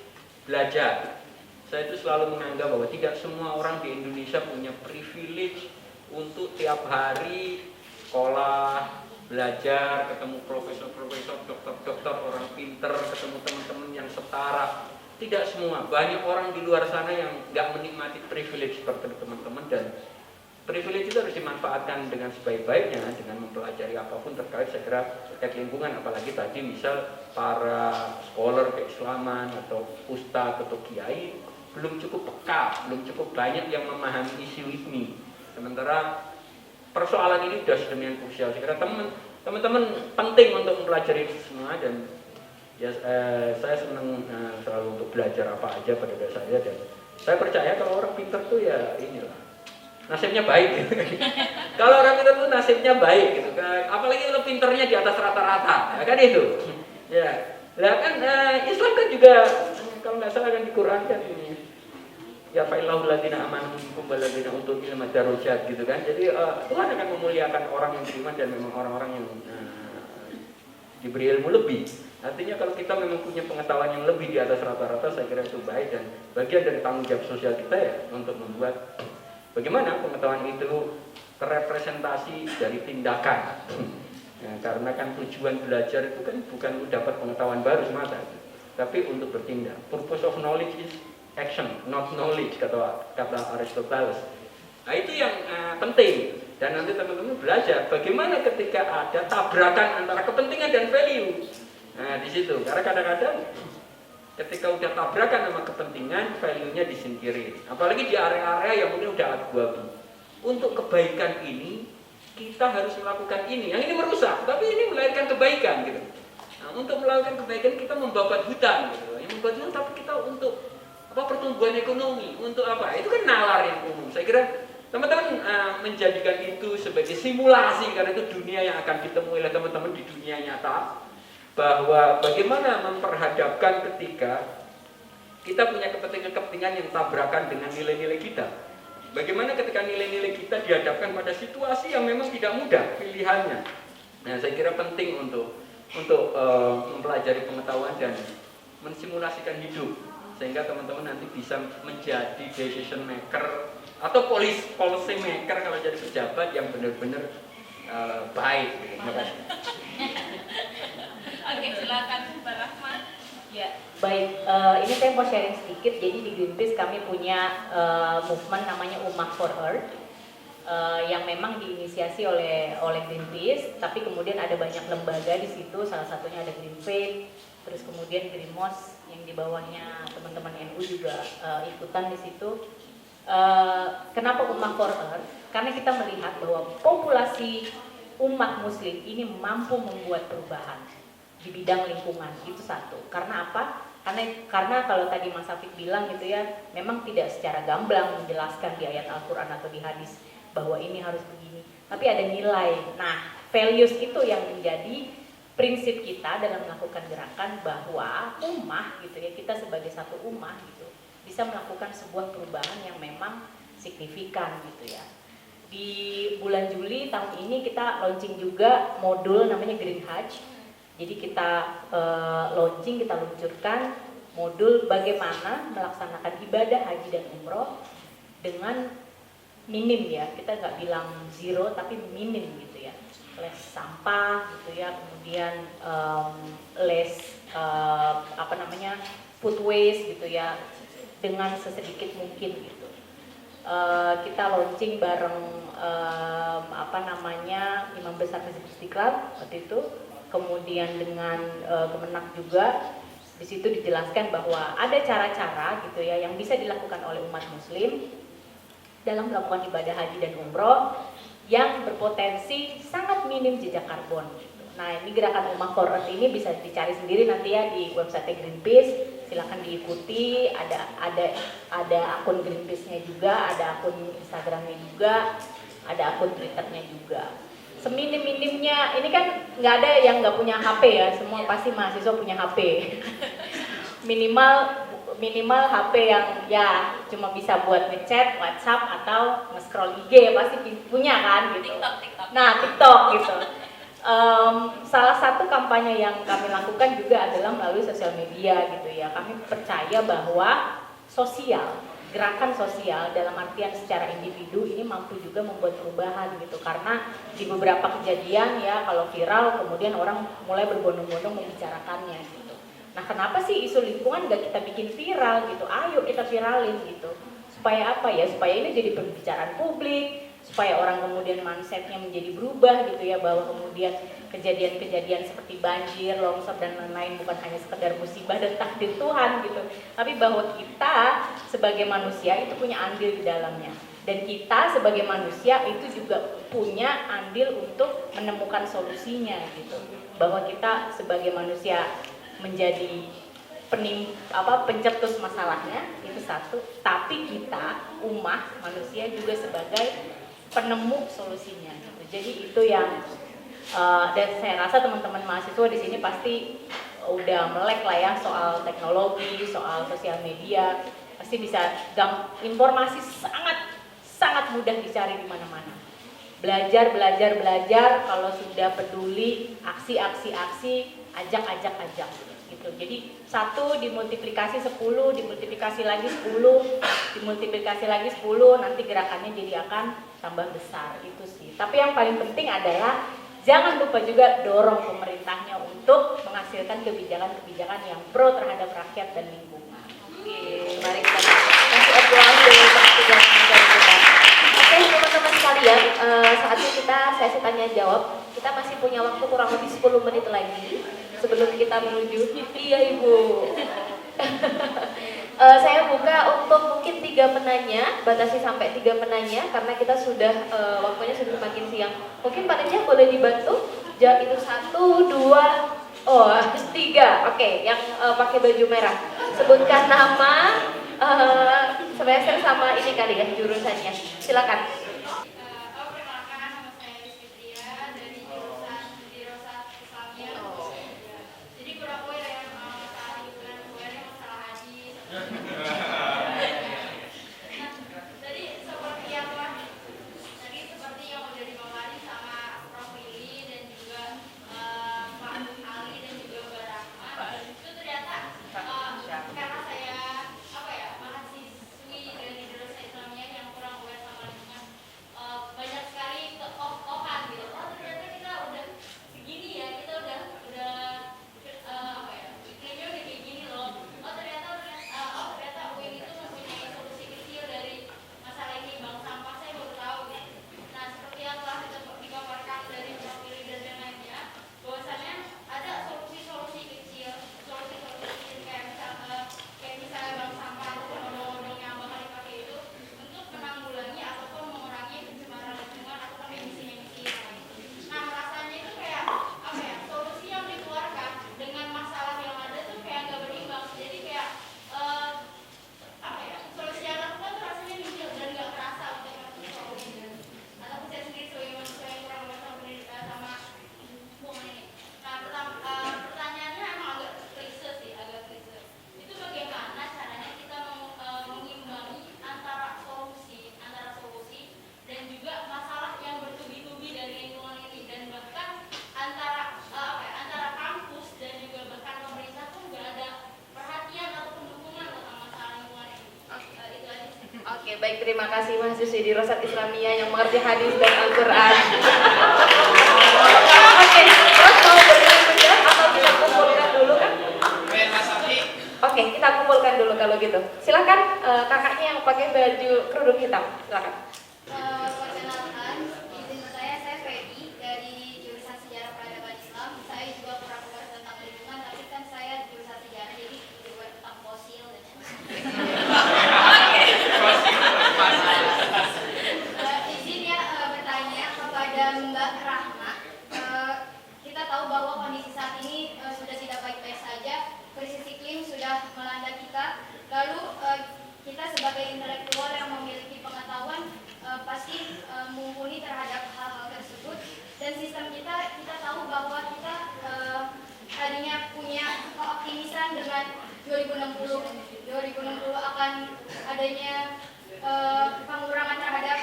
belajar. Saya itu selalu menganggap bahwa tidak semua orang di Indonesia punya privilege untuk tiap hari sekolah, belajar, ketemu profesor-profesor, dokter-dokter, orang pinter, ketemu teman-teman yang setara. Tidak semua, banyak orang di luar sana yang nggak menikmati privilege seperti teman-teman, dan privilege itu harus dimanfaatkan dengan sebaik-baiknya dengan mempelajari apapun terkait lingkungan, apalagi tadi misal para scholar keislaman atau ustadz atau kiai belum cukup peka, belum cukup banyak yang memahami isu ini. Sementara persoalan ini sudah sedemikian krusial. Saya kira teman-teman penting untuk mempelajari itu semua, dan ya saya senang selalu untuk belajar apa aja pada dasarnya, dan saya percaya kalau orang pintar tuh ya inilah nasibnya baik gitu. Kalau orang pintar tuh nasibnya baik gitu kan, apalagi kalau pintarnya di atas rata-rata, ya kan itu. Ya, lah kan Islam kan juga kalau nggak salah kan di Quran kan ini ya fa'illahu ladina amanu minkum waladina utul ilma darajat gitu kan. Jadi Tuhan akan memuliakan orang yang beriman dan memang orang-orang yang diberi ilmu lebih. Artinya kalau kita memang punya pengetahuan yang lebih di atas rata-rata, saya kira itu baik, dan bagian dari tanggung jawab sosial kita ya untuk membuat bagaimana pengetahuan itu terrepresentasi dari tindakan. Ya, karena kan tujuan belajar itu kan bukan untuk dapat pengetahuan baru semata, tapi untuk bertindak. Purpose of knowledge is action, not knowledge, kata Aristoteles. Nah itu yang penting. Dan nanti teman-teman belajar bagaimana ketika ada tabrakan antara kepentingan dan value. Nah di situ, karena kadang-kadang ketika udah tabrakan sama kepentingan, value-nya disingkirin. Apalagi di area-area yang mungkin udah abu-abu. Untuk kebaikan ini kita harus melakukan ini. Yang ini merusak, tapi ini melahirkan kebaikan gitu. Nah, untuk melakukan kebaikan kita membabat hutan gitu. Yang membabat hutan tapi kita untuk pertumbuhan ekonomi, untuk apa? Itu kan nalar yang umum. Saya kira teman-teman menjadikan itu sebagai simulasi, karena itu dunia yang akan ditemui oleh teman-teman di dunia nyata, bahwa bagaimana memperhadapkan ketika kita punya kepentingan-kepentingan yang tabrakan dengan nilai-nilai kita. Bagaimana ketika nilai-nilai kita dihadapkan pada situasi yang memang tidak mudah pilihannya. Nah, saya kira penting untuk mempelajari pengetahuan dan mensimulasikan hidup, sehingga teman-teman nanti bisa menjadi decision maker atau policy maker kalau jadi pejabat yang benar-benar baik. Terima kasih. Oke, silakan Mbak Rahman. Ya, baik. Ini saya mau sharing sedikit. Jadi di Greenpeace kami punya movement namanya Ummah for Earth, yang memang diinisiasi oleh Greenpeace. Tapi kemudian ada banyak lembaga di situ. Salah satunya ada Greenpeace, terus kemudian Greenmos yang di bawahnya teman-teman NU juga ikutan di situ. Kenapa Ummah for Earth? Karena kita melihat bahwa populasi umat Muslim ini mampu membuat perubahan di bidang lingkungan, itu satu. Karena apa? Karena kalau tadi Mas Afif bilang gitu ya, memang tidak secara gamblang menjelaskan di ayat Al-Quran atau di hadis bahwa ini harus begini, tapi ada nilai. Nah, values itu yang menjadi prinsip kita dalam melakukan gerakan, bahwa ummah gitu ya, kita sebagai satu ummah gitu bisa melakukan sebuah perubahan yang memang signifikan gitu ya. Di bulan Juli tahun ini kita launching juga modul namanya Green Hajj. Jadi kita kita luncurkan modul bagaimana melaksanakan ibadah haji dan umroh dengan minim ya, kita nggak bilang zero tapi minim gitu ya, less sampah gitu ya, kemudian less food waste gitu ya, dengan sesedikit mungkin gitu. Kita launching bareng Imam Besar Masjid Istiqlal waktu itu. Kemudian dengan Kemenak juga, di situ dijelaskan bahwa ada cara-cara gitu ya yang bisa dilakukan oleh umat Muslim dalam melakukan ibadah haji dan umroh yang berpotensi sangat minim jejak karbon. Gitu. Nah, ini gerakan Ummah for Earth ini bisa dicari sendiri nanti ya di website Greenpeace, silakan diikuti. Ada akun Greenpeace-nya juga, ada akun Instagram-nya juga, ada akun Twitter-nya juga. Seminim-minimnya, ini kan nggak ada yang nggak punya HP ya, semua pasti mahasiswa punya HP. minimal HP yang ya cuma bisa buat ngechat, WhatsApp atau nge-scroll IG pasti punya kan gitu. TikTok. Nah, TikTok gitu. Salah satu kampanye yang kami lakukan juga adalah melalui sosial media gitu ya. Kami percaya bahwa sosial gerakan sosial dalam artian secara individu ini mampu juga membuat perubahan gitu, karena di beberapa kejadian ya kalau viral kemudian orang mulai berbondong-bondong membicarakannya gitu. Nah kenapa sih isu lingkungan gak kita bikin viral gitu, ayo kita viralin gitu, supaya apa ya, supaya ini jadi pembicaraan publik, supaya orang kemudian mindsetnya menjadi berubah gitu ya, bahwa kemudian kejadian-kejadian seperti banjir, longsor dan lain-lain bukan hanya sekedar musibah dan takdir Tuhan gitu, tapi bahwa kita sebagai manusia itu punya andil di dalamnya, dan kita sebagai manusia itu juga punya andil untuk menemukan solusinya gitu, bahwa kita sebagai manusia menjadi pencetus masalahnya itu satu, tapi kita umat manusia juga sebagai penemu solusinya gitu. Jadi itu yang dan saya rasa teman-teman mahasiswa di sini pasti udah melek lah ya soal teknologi, soal sosial media, pasti bisa informasi sangat mudah dicari di mana-mana. Belajar, kalau sudah peduli, aksi, ajak gitu. Jadi 1 dimultiplikasi 10, dimultiplikasi lagi 10, dimultiplikasi lagi 10, nanti gerakannya jadi akan tambah besar itu sih. Tapi yang paling penting adalah jangan lupa juga dorong pemerintahnya untuk menghasilkan kebijakan-kebijakan yang pro terhadap rakyat dan lingkungan. Oke, mari kita kasih aplaus dulu untuk kebijakan dari kita. Oke, teman-teman sekalian, saatnya kita sesi tanya jawab. Kita masih punya waktu kurang lebih 10 menit lagi sebelum kita menuju iya Ibu. Saya buka untuk mungkin 3 penanya, batasi sampai 3 penanya karena kita sudah waktunya sudah semakin siang. Mungkin penanya boleh dibantu? Itu 1, 2, 3. Oke, yang pakai baju merah. Sebutkan nama, semester sama ini kali ya jurusannya. Silakan. Perkenalkan, nama saya Rizky Tria dari jurusan Dirosat Islamiyah. Jadi kurang gue yang masalah lingkungan, gue yang masalah hadis. Nah, jadi seperti yang udah dibawain sama Prof. Willy dan juga Pak Ali dan juga Mbak Rahma, itu ternyata karena saya mahasiswi dari Dirosat Islamiyah yang kurang aware sama lingkungan, banyak sekali kekokohan gitu. Oh ternyata kita udah segini ya, kita udah iklimnya udah kayak gini loh. Oh ternyata UIN itu mempunyai solusi kecil dari masalah ini, bank sampah, saya baru tahu gitu. Nah seperti yang telah dipaparkan dari Prof. Willy dan yang lainnya, bahwasannya ada solusi-solusi kecil kayak misalnya bank sampah atau odong-odong yang bakal dipakai itu untuk menanggulangi ataupun mengurangi pencemaran lingkungan ataupun emisi-emisi yang lain. Nah rasanya itu kayak solusi yang dikeluarkan dengan masalah yang ada tuh kayak nggak berimbang. Jadi kayak solusi yang dilakukan tuh rasanya kecil dan nggak terasa untuk solusi. Ataupun saya sendiri sebagai manusia yang kurang mengerti pendidikan sama hubungan ini. Nah pertanyaannya emang agak klise sih, itu bagaimana caranya kita mengimbangi antara solusi dan juga masalah yang bertubi-tubi dari lingkungan ini, dan bahkan antara kampus dan juga bahkan pemerintah pun nggak ada perhatian atau pendukungan tentang masalah lingkungan ini. Itu aja sih. Oke, baik, terima kasih mahasiswi di Dirosat Islamiyah yang mengerti hadis dan Al-Quran. Oke, terus mau berdiri menjawab atau kita kumpulkan dulu kan? Oke, kita kumpulkan dulu kalau gitu. Silakan kakaknya yang pakai baju kerudung hitam, silakan. Perkenalkan, izin saya Feby dari jurusan Sejarah Peradaban Islam. Saya juga kurang aware tentang lingkungan, tapi kan saya jurusan sejarah, jadi aware tentang fosil dan izin ya bertanya kepada Mbak Rahma. Kita tahu bahwa kondisi saat ini sudah tidak baik-baik saja, krisis iklim sudah melanda kita. Lalu kita sebagai intelektual yang memiliki pengetahuan pasti mumpuni terhadap hal-hal tersebut, dan sistem kita tahu bahwa kita tadinya punya keoptimisan dengan 2060 akan adanya pengurangan terhadap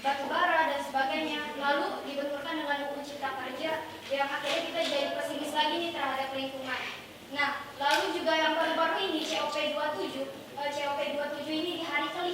batu bara dan sebagainya, lalu dibenturkan dengan UU Cipta Kerja yang akhirnya kita jadi pesimis lagi nih terhadap lingkungan. Nah, lalu juga yang baru-baru ini COP27 ini di hari ke-5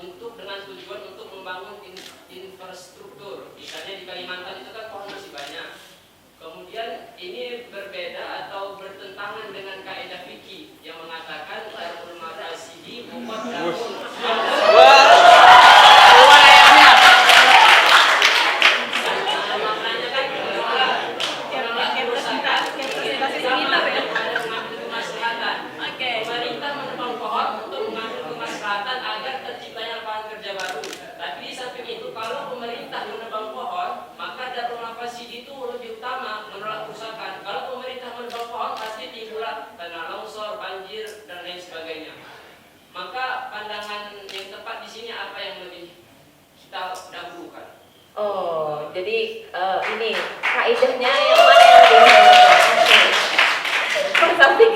untuk dengan tujuan untuk membangun infrastruktur. Misalnya di Kalimantan itu kan pohon masih banyak. Kemudian ini berbeda atau bertentangan dengan kaidah fikih yang mengatakan darul mafasidi muqaddamun. Maknanya kan pemerintah menebang pohon untuk mengambil kemaslahatan agar terciptanya lapangan kerja baru. Tapi di samping itu kalau pemerintah menebang pohon, maka darul mafasidi itu lebih utama menolak kerusakan. Kalau pemerintah menebang pohon pasti timbul tanah longsor, banjir dan lain sebagainya. Maka pandangan yang tepat di sini apa yang lebih kita dahulukan? Oh, jadi ini kaidahnya yang mana yang lebih Mas Taufik.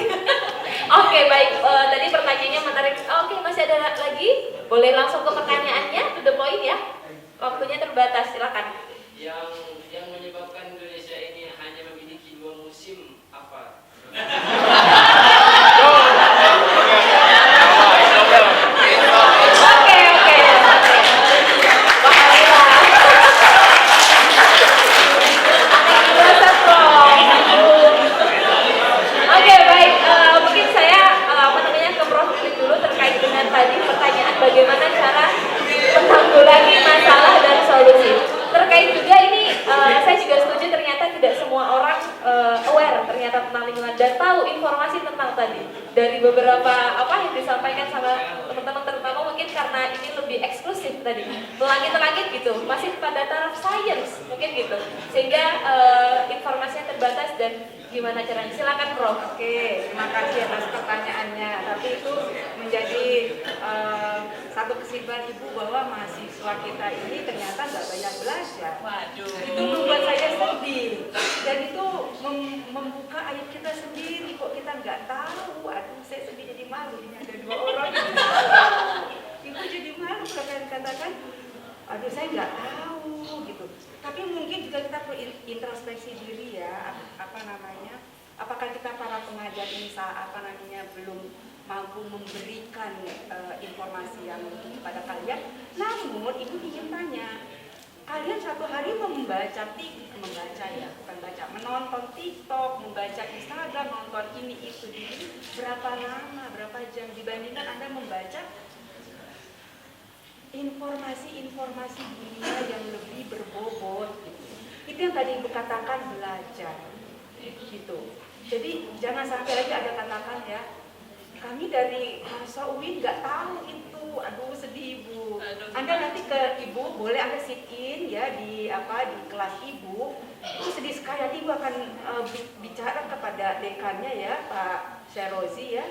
Oke, baik. Tadi pertanyaannya menarik. Oke, masih ada lagi? Boleh langsung ke pertanyaannya, to the point ya. Waktunya terbatas, silakan. Yang menyebabkan Indonesia ini hanya memiliki 2 musim apa? Oke, baik. Mungkin saya ke Prof. dulu terkait dengan tadi pertanyaan bagaimana cara menanggulangi masalah dan solusi. Terkait juga ini, saya juga setuju ternyata tidak semua orang aware ternyata tentang lingkungan dan tahu informasi tentang tadi dari beberapa apa yang disampaikan sama teman-teman, terutama mungkin karena ini lebih eksklusif tadi, langit-langit gitu, masih pada taraf sains mungkin gitu, sehingga informasinya terbatas dan gimana caranya. Silakan Prof. Oke, terima kasih atas pertanyaannya. Tapi itu menjadi satu kesimpulan Ibu bahwa mahasiswa kita ini ternyata nggak banyak belajar. Waduh. Itu membuat saya sedih. Dan itu membuka aib kita sendiri. Kok kita nggak tahu? Aduh, saya sedih jadi malu. Ini ada 2 orang. Ibu jadi malu kalau yang katakan, aduh saya nggak tahu gitu. Tapi mungkin juga kita perlu introspeksi diri ya, apakah kita para pengajar ini belum mampu memberikan informasi yang kepada kalian. Namun ibu ingin tanya, kalian satu hari menonton TikTok, membaca Instagram, nonton ini itu berapa lama, berapa jam dibandingkan Anda membaca informasi dunia yang lebih berbobot gitu. Itu yang tadi Ibu katakan, belajar gitu. Jadi jangan sampai lagi ada katakan ya, kami dari mahasiswa UIN nggak tahu itu. Aduh sedih Ibu. Anda nanti ke Ibu boleh Anda sit in ya di kelas Ibu. Itu sedih sekali, nanti Ibu akan bicara kepada dekannya ya, Pak Syarozi ya.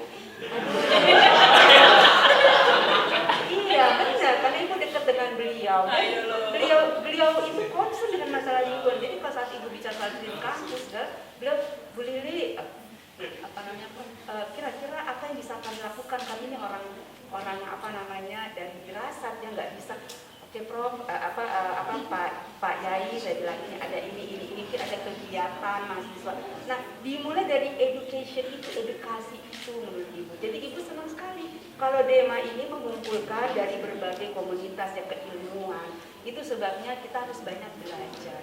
Iya benar, karena Ibu dekat dengan beliau. Beliau itu concern dengan masalah lingkungan. Jadi pas saat Ibu bicara di kampus, beliau Bu Lili, kira-kira apa yang bisa kami lakukan? Kami ini orang dari dirasat yang nggak bisa. Oke Prof, Pak Yai, saya bilang ini ada ini ada kegiatan mahasiswa. Nah, dimulai dari edukasi itu menurut Ibu. Jadi Ibu senang sekali kalau DEMA ini mengumpulkan dari berbagai komunitas yang keilmuan. Itu sebabnya kita harus banyak belajar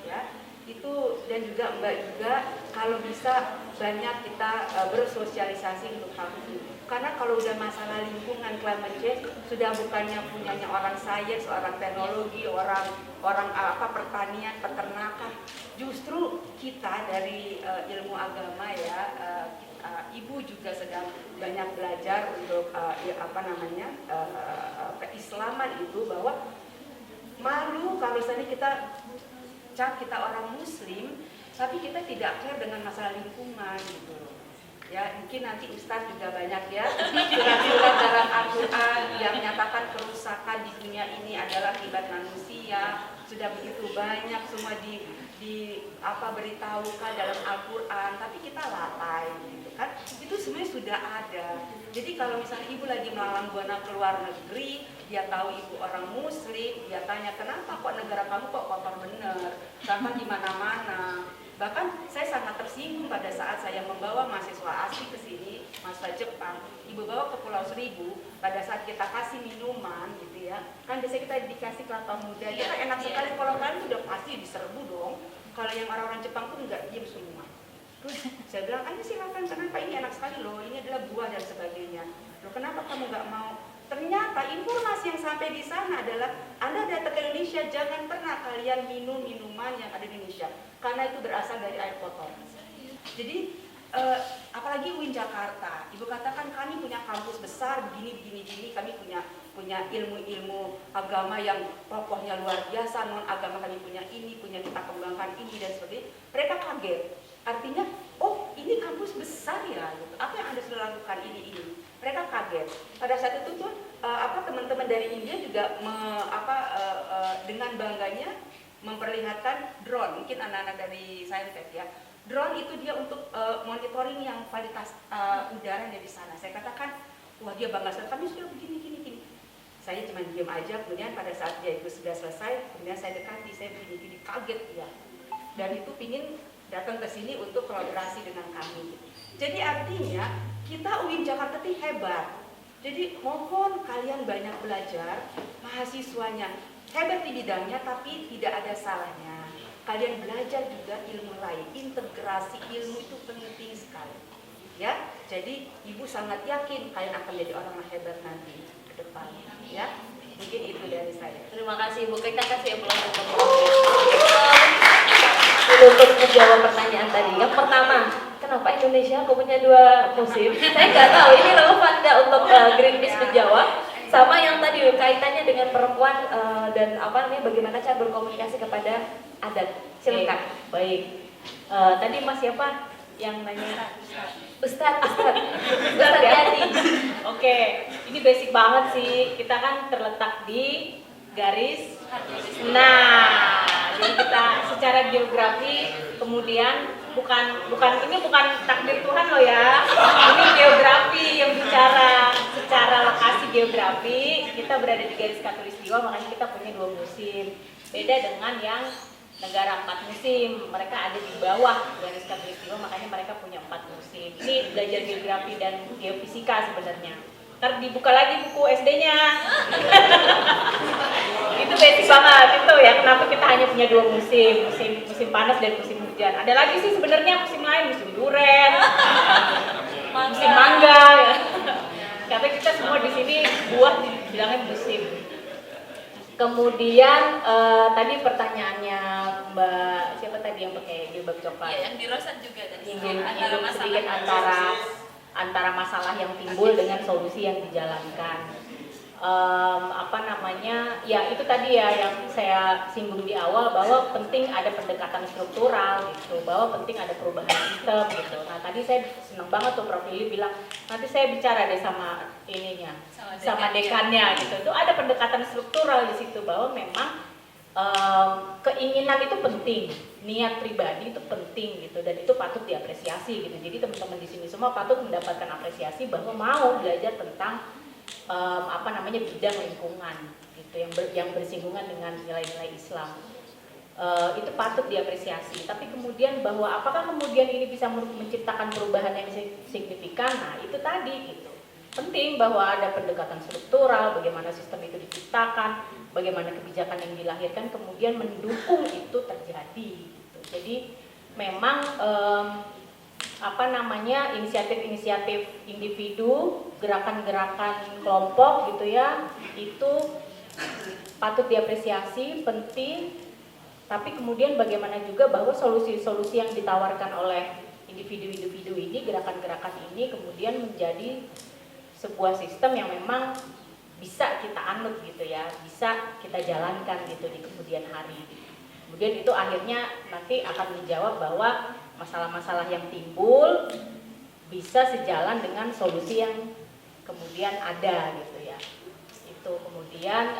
ya. Itu dan juga Mbak juga kalau bisa banyak kita bersosialisasi untuk hal itu. Karena kalau udah masalah lingkungan, climate change sudah bukannya punyanya orang sains, orang teknologi, orang pertanian, peternakan. Justru kita dari ilmu agama ya, Ibu juga sedang banyak belajar untuk keislaman itu, bahwa malu kalau misalnya kita orang Muslim, tapi kita tidak care dengan masalah lingkungan gitu. Ya, mungkin nanti Ustadz juga banyak ya surat-surat dalam Al-Quran yang menyatakan kerusakan di dunia ini adalah akibat manusia. Sudah begitu banyak semua beritahukan dalam Al-Quran, tapi kita lalai gitu kan. Itu sebenarnya sudah ada. Jadi kalau misalnya Ibu lagi melalang buana ke luar negeri, dia tahu Ibu orang Muslim, dia tanya kenapa kok negara kamu kok kotor bener, sampah di mana-mana. Bahkan saya sangat tersinggung pada saat saya membawa mahasiswa asli ke sini, mahasiswa mahasiswa Jepang, ibu bawa ke Pulau Seribu, pada saat kita kasih minuman gitu ya, kan biasanya kita dikasih kelapa muda, dia kan enak sekali, kalau kalian udah pasti diserbu dong. Kalau yang orang-orang Jepang pun nggak diem semua. Terus saya bilang, ayo silakan, kenapa ini enak sekali loh, ini adalah buah dan sebagainya. Loh kenapa kamu nggak mau? Ternyata informasi yang sampai di sana adalah Anda datang ke Indonesia, jangan pernah kalian minum minuman yang ada di Indonesia, karena itu berasal dari air kotor. Jadi apalagi UIN Jakarta, ibu katakan kami punya kampus besar begini, kami punya ilmu agama yang tokohnya luar biasa, non agama kami punya ini, punya kita kembangkan ini dan sebagainya. Mereka kaget, artinya oh ini kampus besar ya, gitu. Apa yang Anda sudah lakukan ini. Mereka kaget. Pada saat itu tuh teman-teman dari India juga dengan bangganya memperlihatkan drone, mungkin anak-anak dari Saintek ya. Drone itu dia untuk monitoring yang kualitas udara dari sana. Saya katakan, wah dia bangga sekali, kami sudah begini. Saya cuma diam aja, kemudian pada saat dia itu sudah selesai, kemudian saya dekati, saya begini, kaget ya. Dan itu pingin datang ke sini untuk kolaborasi dengan kami. Jadi artinya, kita UIN Jakarta itu hebat. Jadi mohon kalian banyak belajar, mahasiswanya hebat di bidangnya, tapi tidak ada salahnya kalian belajar juga ilmu lain. Integrasi ilmu itu penting sekali. Ya, jadi ibu sangat yakin kalian akan menjadi orang yang hebat nanti ke depan. Ya, mungkin itu dari saya. Terima kasih Bu. Kita kasih aplaus untuk menjawab pertanyaan tadi. Yang pertama, kenapa Indonesia kok punya 2 musim? Saya nggak tahu ini relevan nggak untuk Greenpeace menjawab. Sama yang tadi kaitannya dengan perempuan dan bagaimana cara berkomunikasi kepada adat. Silakan. Baik. Tadi Mas siapa yang nanya? Ustadz ya? Yati. Oke, ini basic banget sih. Kita kan terletak di garis. Nah, jadi kita secara geografi, kemudian ini bukan takdir Tuhan loh ya. Ini geografi yang bicara. Secara lokasi geografi kita berada di garis khatulistiwa, makanya kita punya 2 musim. Beda dengan yang negara 4 musim, mereka ada di bawah garis khatulistiwa, makanya mereka punya 4 musim. Ini belajar geografi dan geofisika sebenarnya. Ntar dibuka lagi buku SD-nya. Itu basic banget itu ya, kenapa kita hanya punya 2 musim panas dan musim hujan. Ada lagi sih sebenarnya musim lain, musim duren, musim mangga. Karena kita semua di sini buah bilangnya musim. Kemudian tadi pertanyaannya Mbak siapa tadi yang pakai jilbab coklat? Iya, yang di Rosan juga tadi. Sedikit antara masalah yang timbul dengan solusi yang dijalankan. Ya itu tadi ya yang saya singgung di awal, bahwa penting ada pendekatan struktural gitu, bahwa penting ada perubahan sistem gitu. Nah tadi saya senang banget tuh Prof. Lili bilang nanti saya bicara deh sama sama dekannya gitu. Itu ada pendekatan struktural di situ, bahwa memang keinginan itu penting, niat pribadi itu penting gitu, dan itu patut diapresiasi gitu. Jadi teman-teman di sini semua patut mendapatkan apresiasi bahwa mau belajar tentang bidang lingkungan gitu, yang bersinggungan dengan nilai-nilai Islam. Itu patut diapresiasi. Tapi kemudian bahwa apakah kemudian ini bisa menciptakan perubahan yang signifikan? Nah itu tadi gitu. Penting bahwa ada pendekatan struktural, bagaimana sistem itu diciptakan, bagaimana kebijakan yang dilahirkan kemudian mendukung itu terjadi gitu. Jadi memang inisiatif-inisiatif individu, gerakan-gerakan kelompok gitu ya, itu patut diapresiasi, penting. Tapi kemudian bagaimana juga bahwa solusi-solusi yang ditawarkan oleh individu-individu ini, gerakan-gerakan ini kemudian menjadi sebuah sistem yang memang bisa kita anut gitu ya, bisa kita jalankan gitu di kemudian hari. Kemudian itu akhirnya nanti akan menjawab bahwa masalah-masalah yang timbul bisa sejalan dengan solusi yang kemudian ada gitu ya. Itu kemudian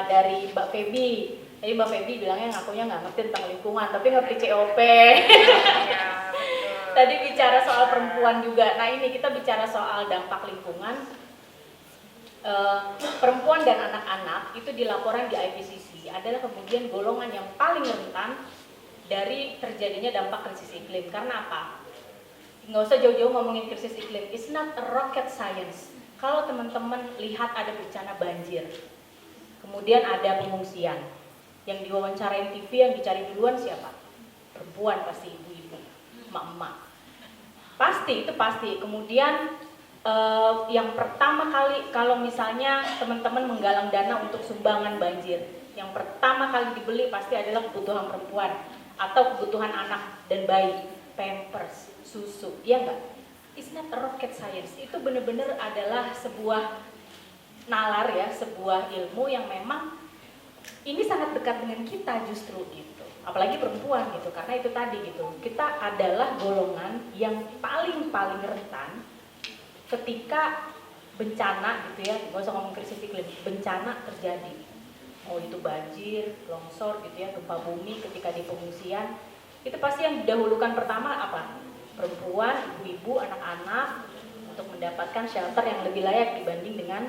dari Mbak Feby. Tadi Mbak Feby bilangnya ngakunya nggak ngerti tentang lingkungan, tapi ngerti COP. Ya, Tadi bicara soal perempuan juga. Nah ini kita bicara soal dampak lingkungan. Perempuan dan anak-anak itu di laporan di IPCC adalah kemudian golongan yang paling rentan dari terjadinya dampak krisis iklim. Karena apa? nggak usah jauh-jauh ngomongin krisis iklim, it's not a rocket science. Kalau teman-teman lihat ada bencana banjir, kemudian ada pengungsian, yang diwawancarain TV yang dicari duluan siapa? Perempuan pasti, ibu-ibu, emak-emak. Pasti, itu pasti. Kemudian yang pertama kali kalau misalnya teman-teman menggalang dana untuk sumbangan banjir, yang pertama kali dibeli pasti adalah kebutuhan perempuan atau kebutuhan anak dan bayi, pampers, susu, ya enggak? It's not a rocket science. Itu benar-benar adalah sebuah nalar ya, sebuah ilmu yang memang ini sangat dekat dengan kita justru gitu. Apalagi perempuan gitu, karena itu tadi gitu. Kita adalah golongan yang paling rentan ketika bencana gitu ya, nggak usah ngomong krisis iklim, bencana terjadi. Oh itu banjir, longsor gitu ya, gempa bumi ketika di pengungsian, itu pasti yang didahulukan pertama apa? Perempuan, ibu-ibu, anak-anak untuk mendapatkan shelter yang lebih layak dibanding dengan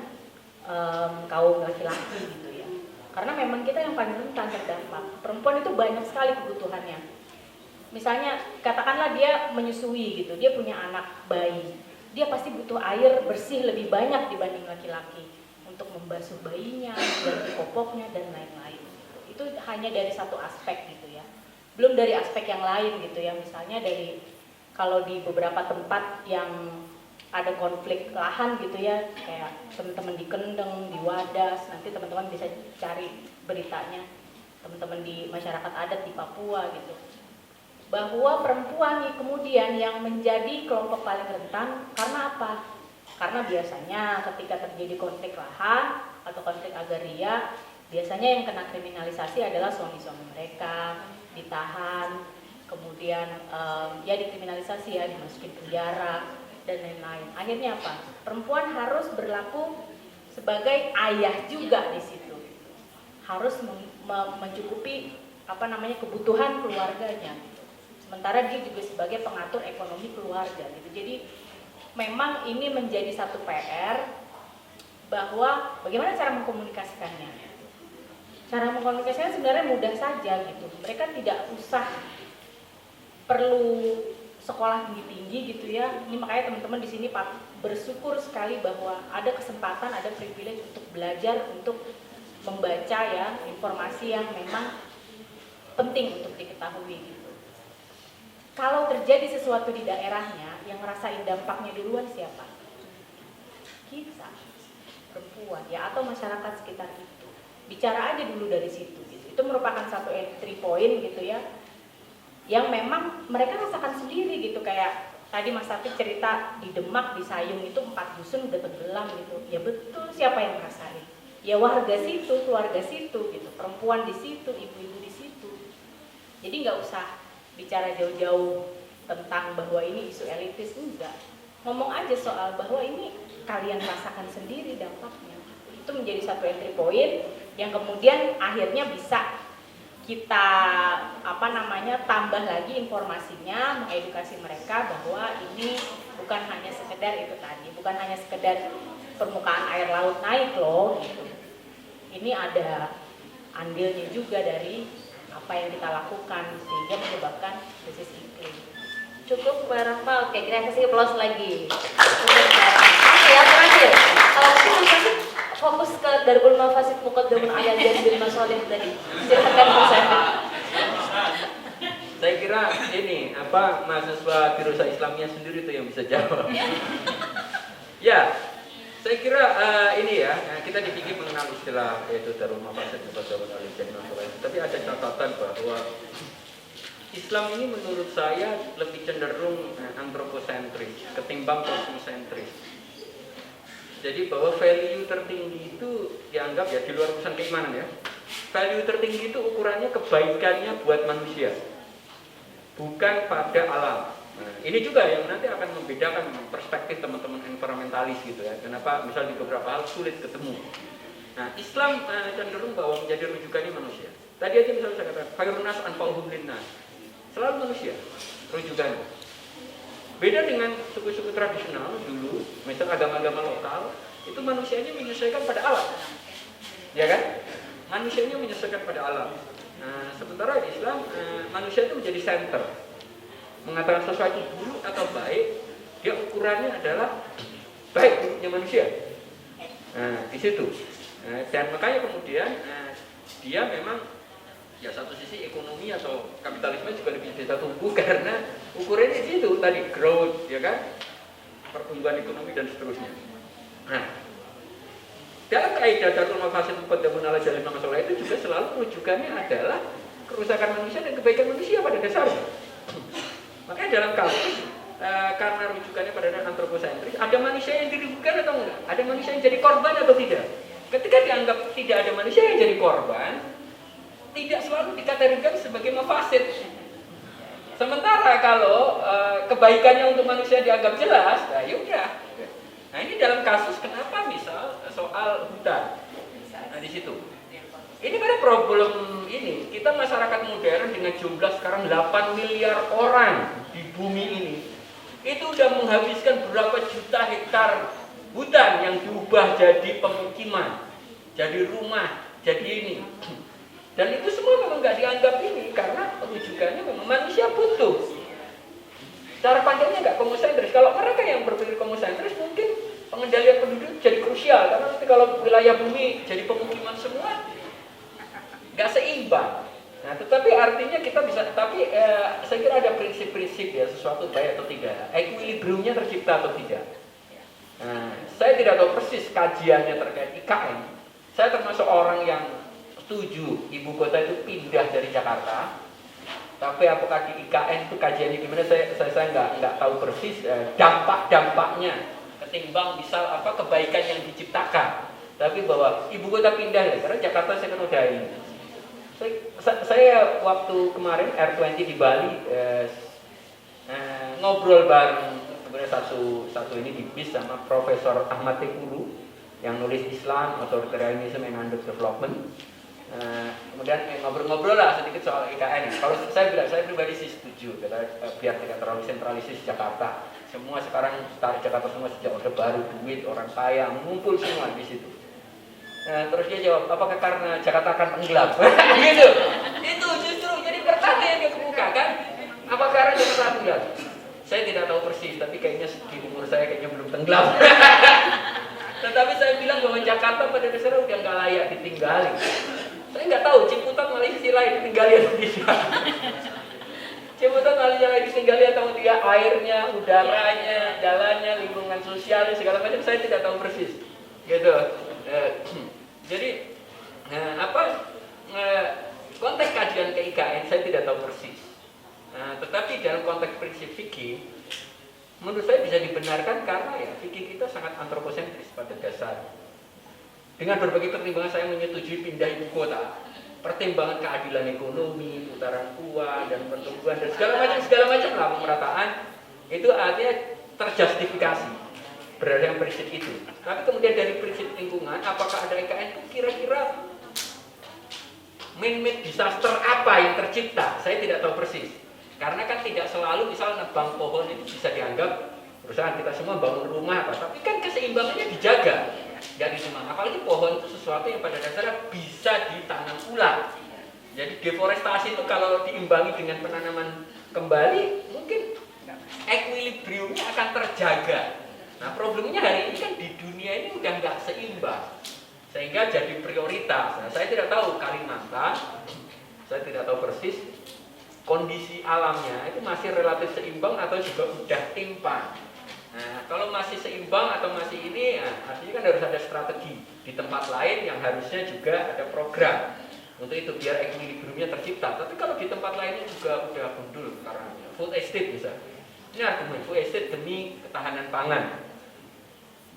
kaum laki-laki gitu ya. Karena memang kita yang paling rentan terdampak. Perempuan itu banyak sekali kebutuhannya. Misalnya katakanlah dia menyusui gitu, dia punya anak bayi, dia pasti butuh air bersih lebih banyak dibanding laki-laki untuk membasuh bayinya, ganti popoknya dan lain-lain. Itu hanya dari satu aspek gitu ya. Belum dari aspek yang lain gitu ya. Misalnya dari kalau di beberapa tempat yang ada konflik lahan gitu ya, kayak teman-teman di Kendeng, di Wadas, nanti teman-teman bisa cari beritanya, teman-teman di masyarakat adat di Papua gitu, bahwa perempuan kemudian yang menjadi kelompok paling rentan. Karena apa? Karena biasanya ketika terjadi konflik lahan atau konflik agraria, biasanya yang kena kriminalisasi adalah suami-suami mereka, ditahan, kemudian ya dikriminalisasi ya, dimasukin penjara dan lain-lain. Akhirnya apa? Perempuan harus berlaku sebagai ayah juga di situ, harus mencukupi kebutuhan keluarganya. Sementara dia juga sebagai pengatur ekonomi keluarga gitu. Jadi memang ini menjadi satu PR bahwa bagaimana cara mengkomunikasikannya. Cara mengkomunikasikan sebenarnya mudah saja gitu. Mereka tidak usah perlu sekolah tinggi-tinggi gitu ya. Ini makanya teman-teman di sini bersyukur sekali bahwa ada kesempatan, ada privilege untuk belajar, untuk membaca ya informasi yang memang penting untuk diketahui gitu. Kalau terjadi sesuatu di daerahnya, yang ngerasain dampaknya duluan siapa? Kita, perempuan ya, atau masyarakat sekitar itu. Bicara aja dulu dari situ gitu. Itu merupakan satu entry point gitu ya, yang memang mereka rasakan sendiri gitu. Kayak tadi Mas Taufik cerita di Demak, di Sayung itu 4 dusun udah tenggelam gitu. Ya betul, siapa yang ngerasain? Ya warga situ, keluarga situ gitu, perempuan di situ, ibu-ibu di situ. Jadi nggak usah bicara jauh-jauh tentang bahwa ini isu elitis, enggak. Ngomong aja soal bahwa ini kalian rasakan sendiri dampaknya. Itu menjadi satu entry point yang kemudian akhirnya bisa kita tambah lagi informasinya, mengedukasi mereka bahwa ini bukan hanya sekedar itu tadi, bukan hanya sekedar permukaan air laut naik loh gitu. Ini ada andilnya juga dari apa yang kita lakukan sehingga menyebabkan krisis iklim. Cukup Mbak Rahma, oke kita kasih aplaus lagi. Oke yang terakhir, mungkin Mas Taufik fokus ke Darul Mafasid Muqaddamun ala Jalbil Masalih tadi. Silakan Mas Taufik. Saya kira ini mahasiswa Firosa Islamiyah sendiri tuh yang bisa jawab. Ya, saya kira ini ya, kita dikit mengenal istilah yaitu Darul Mafasid Muqaddamun ala Jalbil Masalih. Tapi ada catatan bahwa Islam ini menurut saya lebih cenderung antroposentris ketimbang kosmosentris. Jadi bahwa value tertinggi itu dianggap ya di luar urusan keimanan ya. Value tertinggi itu ukurannya kebaikannya buat manusia, bukan pada alam. Nah, ini juga yang nanti akan membedakan perspektif teman-teman environmentalis gitu ya. Kenapa misal di beberapa hal sulit ketemu. Nah, Islam cenderung bahwa menjadi rujukannya manusia. Tadi aja misalnya saya katakan khairun nas anfa'uhum linnas. Selalu manusia rujukannya. Beda dengan suku-suku tradisional dulu, misal agama-agama lokal, itu manusianya menyesuaikan pada alam. Ya kan? Manusianya menyesuaikan pada alam. Nah, sementara di Islam manusia itu menjadi center. mengatakan sesuatu buruk atau baik, dia ukurannya adalah baik buruknya manusia. Nah, di situ. Dan makanya kemudian dia memang ya satu sisi ekonomi atau kapitalisme juga lebih bisa tumbuh karena ukurannya di situ tadi growth, ya kan, pertumbuhan ekonomi dan seterusnya. Nah, dalam kaidah Darul Mafasid Muqaddamun ala Jalil Masalah itu juga selalu rujukannya adalah kerusakan manusia dan kebaikan manusia pada dasarnya. Makanya dalam kasus karena rujukannya pada antroposentris, ada manusia yang dirugikan atau enggak? Ada manusia yang jadi korban atau tidak? Ketika dianggap tidak ada manusia yang jadi korban, tidak selalu dikategorikan sebagai mafasid. Sementara kalau kebaikannya untuk manusia dianggap jelas, nah yaudah. Nah ini dalam kasus kenapa misal soal hutan, nah di situ. Ini pada problem ini, kita masyarakat modern dengan jumlah sekarang 8 miliar orang di bumi ini, itu udah menghabiskan berapa juta hektar hutan yang diubah jadi pemukiman, jadi rumah, jadi ini. Dan itu semua memang nggak dianggap ini, karena rujukannya memang manusia butuh. Cara pandangnya nggak komosentris. Kalau mereka yang berpikir komosentris, mungkin pengendalian penduduk jadi krusial, karena nanti kalau wilayah bumi jadi pemukiman semua, nggak seimbang. Nah, tetapi artinya kita bisa, tapi saya kira ada prinsip-prinsip ya, sesuatu baik atau tidak, equilibriumnya tercipta atau tidak. Nah, saya tidak tahu persis kajiannya terkait IKN. Saya termasuk orang yang setuju ibu kota itu pindah dari Jakarta. Tapi apakah di IKN itu kajiannya gimana? Saya nggak tahu persis dampak-dampaknya ketimbang misal apa kebaikan yang diciptakan. Tapi bahwa ibu kota pindah ya, karena Jakarta saya kan udah ini. Saya waktu kemarin R20 di Bali ngobrol bareng sebenarnya satu ini di BIS sama Profesor Ahmad Tekulu yang nulis Islam, Authoritarianism and Underdevelopment. Kemudian ngobrol-ngobrol lah sedikit soal IKN. Kalau saya bilang, saya pribadi sih setuju biar tidak terlalu sentralisis Jakarta. Semua sekarang tarik Jakarta semua sejak Orde Baru, duit, orang kaya, mengumpul semua di situ. Terus dia jawab, apakah karena Jakarta akan tenggelam? Gitu. Itu justru jadi pertanyaan yang kebuka kan? Apa karena Jakarta akan tenggelam? Saya tidak tahu persis, tapi kayaknya di umur saya kayaknya belum tenggelam. Tetapi saya bilang bahwa Jakarta pada dasarnya udah nggak layak ditinggali. Saya nggak tahu, Ciputat Malaysia layak ditinggali atau tidak. Ciputat Malaysia layak ditinggali atau tidak, airnya, udaranya, jalannya, lingkungan sosialnya, segala macam saya tidak tahu persis. Gitu. Jadi konteks kajian ke IKN saya tidak tahu persis. Tetapi dalam konteks prinsip fikih, menurut saya bisa dibenarkan karena ya fikih kita sangat antroposentris pada dasar. Dengan berbagai pertimbangan saya menyetujui pindah ibu kota, pertimbangan keadilan ekonomi, putaran uang dan pertumbuhan dan segala macam lah pemerataan itu artinya terjustifikasi berdasarkan prinsip itu. Tapi kemudian dari prinsip lingkungan, apakah ada IKN itu kira-kira man-made disaster apa yang tercipta? Saya tidak tahu persis. Karena kan tidak selalu misal nebang pohon itu bisa dianggap perusahaan kita semua bangun rumah apa, tapi kan keseimbangannya dijaga. Jadi cuma apalagi pohon itu sesuatu yang pada dasarnya bisa ditanam ulang. Jadi deforestasi itu kalau diimbangi dengan penanaman kembali mungkin equilibriumnya akan terjaga. Nah problemnya hari ini kan di dunia ini udah nggak seimbang sehingga jadi prioritas. Nah, saya tidak tahu Kalimantan, saya tidak tahu persis kondisi alamnya itu masih relatif seimbang atau juga udah timpang. Nah, kalau masih seimbang atau masih ini, artinya kan harus ada strategi di tempat lain yang harusnya juga ada program untuk itu biar equilibriumnya tercipta. Tapi kalau di tempat lainnya juga udah gundul karena food estate misalnya. Ini argumen food estate demi ketahanan pangan.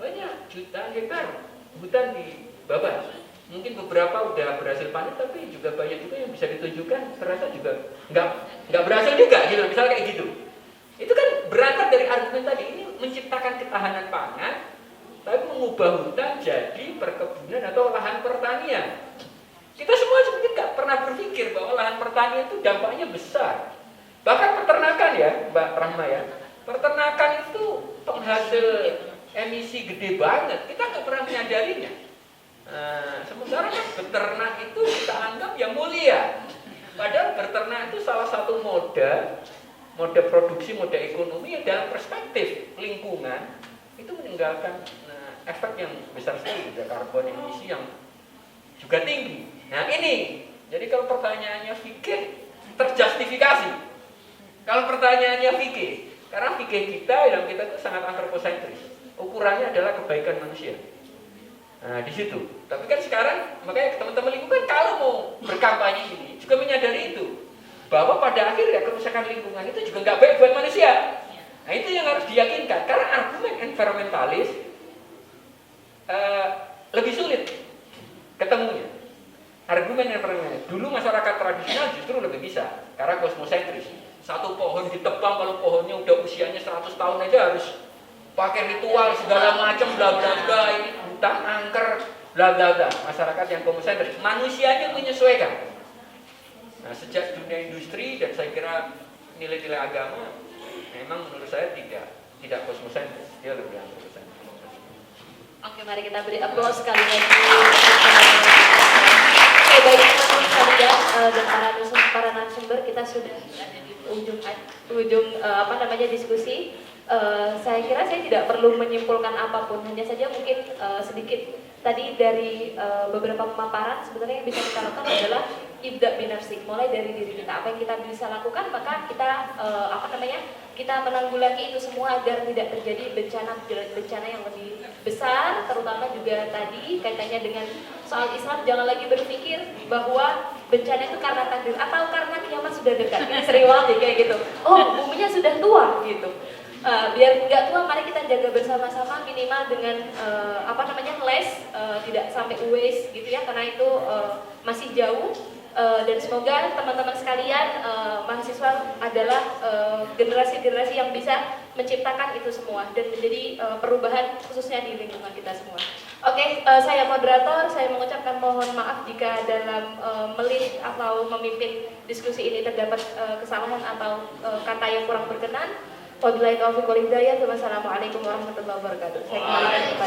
Banyak jutaan hektar hutan di Babat. Mungkin beberapa udah berhasil panen, tapi juga banyak juga yang bisa ditunjukkan ternyata juga nggak berhasil juga, gitu. Misalnya kayak gitu. Itu kan berangkat dari argumen tadi, ini menciptakan ketahanan pangan, tapi mengubah hutan jadi perkebunan atau lahan pertanian. Kita semua sebenarnya nggak pernah berpikir bahwa lahan pertanian itu dampaknya besar. Bahkan peternakan ya, Mbak Rahma ya, peternakan itu penghasil emisi gede banget. Kita nggak pernah menyadarinya. Sementara kan beternak itu kita anggap yang mulia. Padahal beternak itu salah satu moda mode produksi, mode ekonomi ya dalam perspektif lingkungan itu meninggalkan efek yang besar sekali, ada karbon emisi yang juga tinggi. Nah ini, jadi kalau pertanyaannya fikih terjustifikasi. Kalau pertanyaannya fikih, karena fikih kita dalam kita itu sangat antroposentris. Ukurannya adalah kebaikan manusia. Nah di situ. Tapi kan sekarang makanya teman-teman lingkungan kalau mau berkampanye ini juga menyadari itu bahwa pada akhirnya kerusakan lingkungan itu juga nggak baik buat manusia. Nah itu yang harus diyakinkan. Karena argumen environmentalis lebih sulit ketemunya. Argumen environmentalis dulu masyarakat tradisional justru lebih bisa karena kosmosentris. Satu pohon ditebang kalau pohonnya udah usianya 100 tahun aja harus pakai ritual segala macam bla bla bla, ini hutan angker bla bla bla. Masyarakat yang kosmosentris, manusianya menyesuaikan. Nah, sejak dunia industri dan saya kira nilai-nilai agama memang menurut saya tidak kosmosentris, dia lebih antroposentris. Oke, mari kita beri aplaus sekali lagi. Oke, baik teman-teman sekalian dan para narasumber, kita sudah ada di ujung diskusi. Saya kira saya tidak perlu menyimpulkan apapun, hanya saja mungkin sedikit tadi dari beberapa pemaparan sebenarnya yang bisa kita lakukan adalah ibda binafsik, mulai dari diri kita, apa yang kita bisa lakukan, maka kita kita menanggulangi itu semua agar tidak terjadi bencana yang lebih besar, terutama juga tadi kaitannya dengan soal Islam. Jangan lagi berpikir bahwa bencana itu karena takdir atau karena kiamat sudah dekat. Ini sering banget kayak gitu. Oh, buminya sudah tua gitu. Biar nggak tua, mari kita jaga bersama-sama minimal dengan tidak sampai waste gitu ya, karena itu masih jauh. Dan semoga teman-teman sekalian mahasiswa adalah generasi-generasi yang bisa menciptakan itu semua dan menjadi perubahan khususnya di lingkungan kita semua. Oke, saya moderator, saya mengucapkan mohon maaf jika dalam melit atau memimpin diskusi ini terdapat kesalahan atau kata yang kurang berkenan. Wabillahi taufiq wal hidayah. Wassalamualaikum warahmatullahi wabarakatuh. Saya kembalikan kepada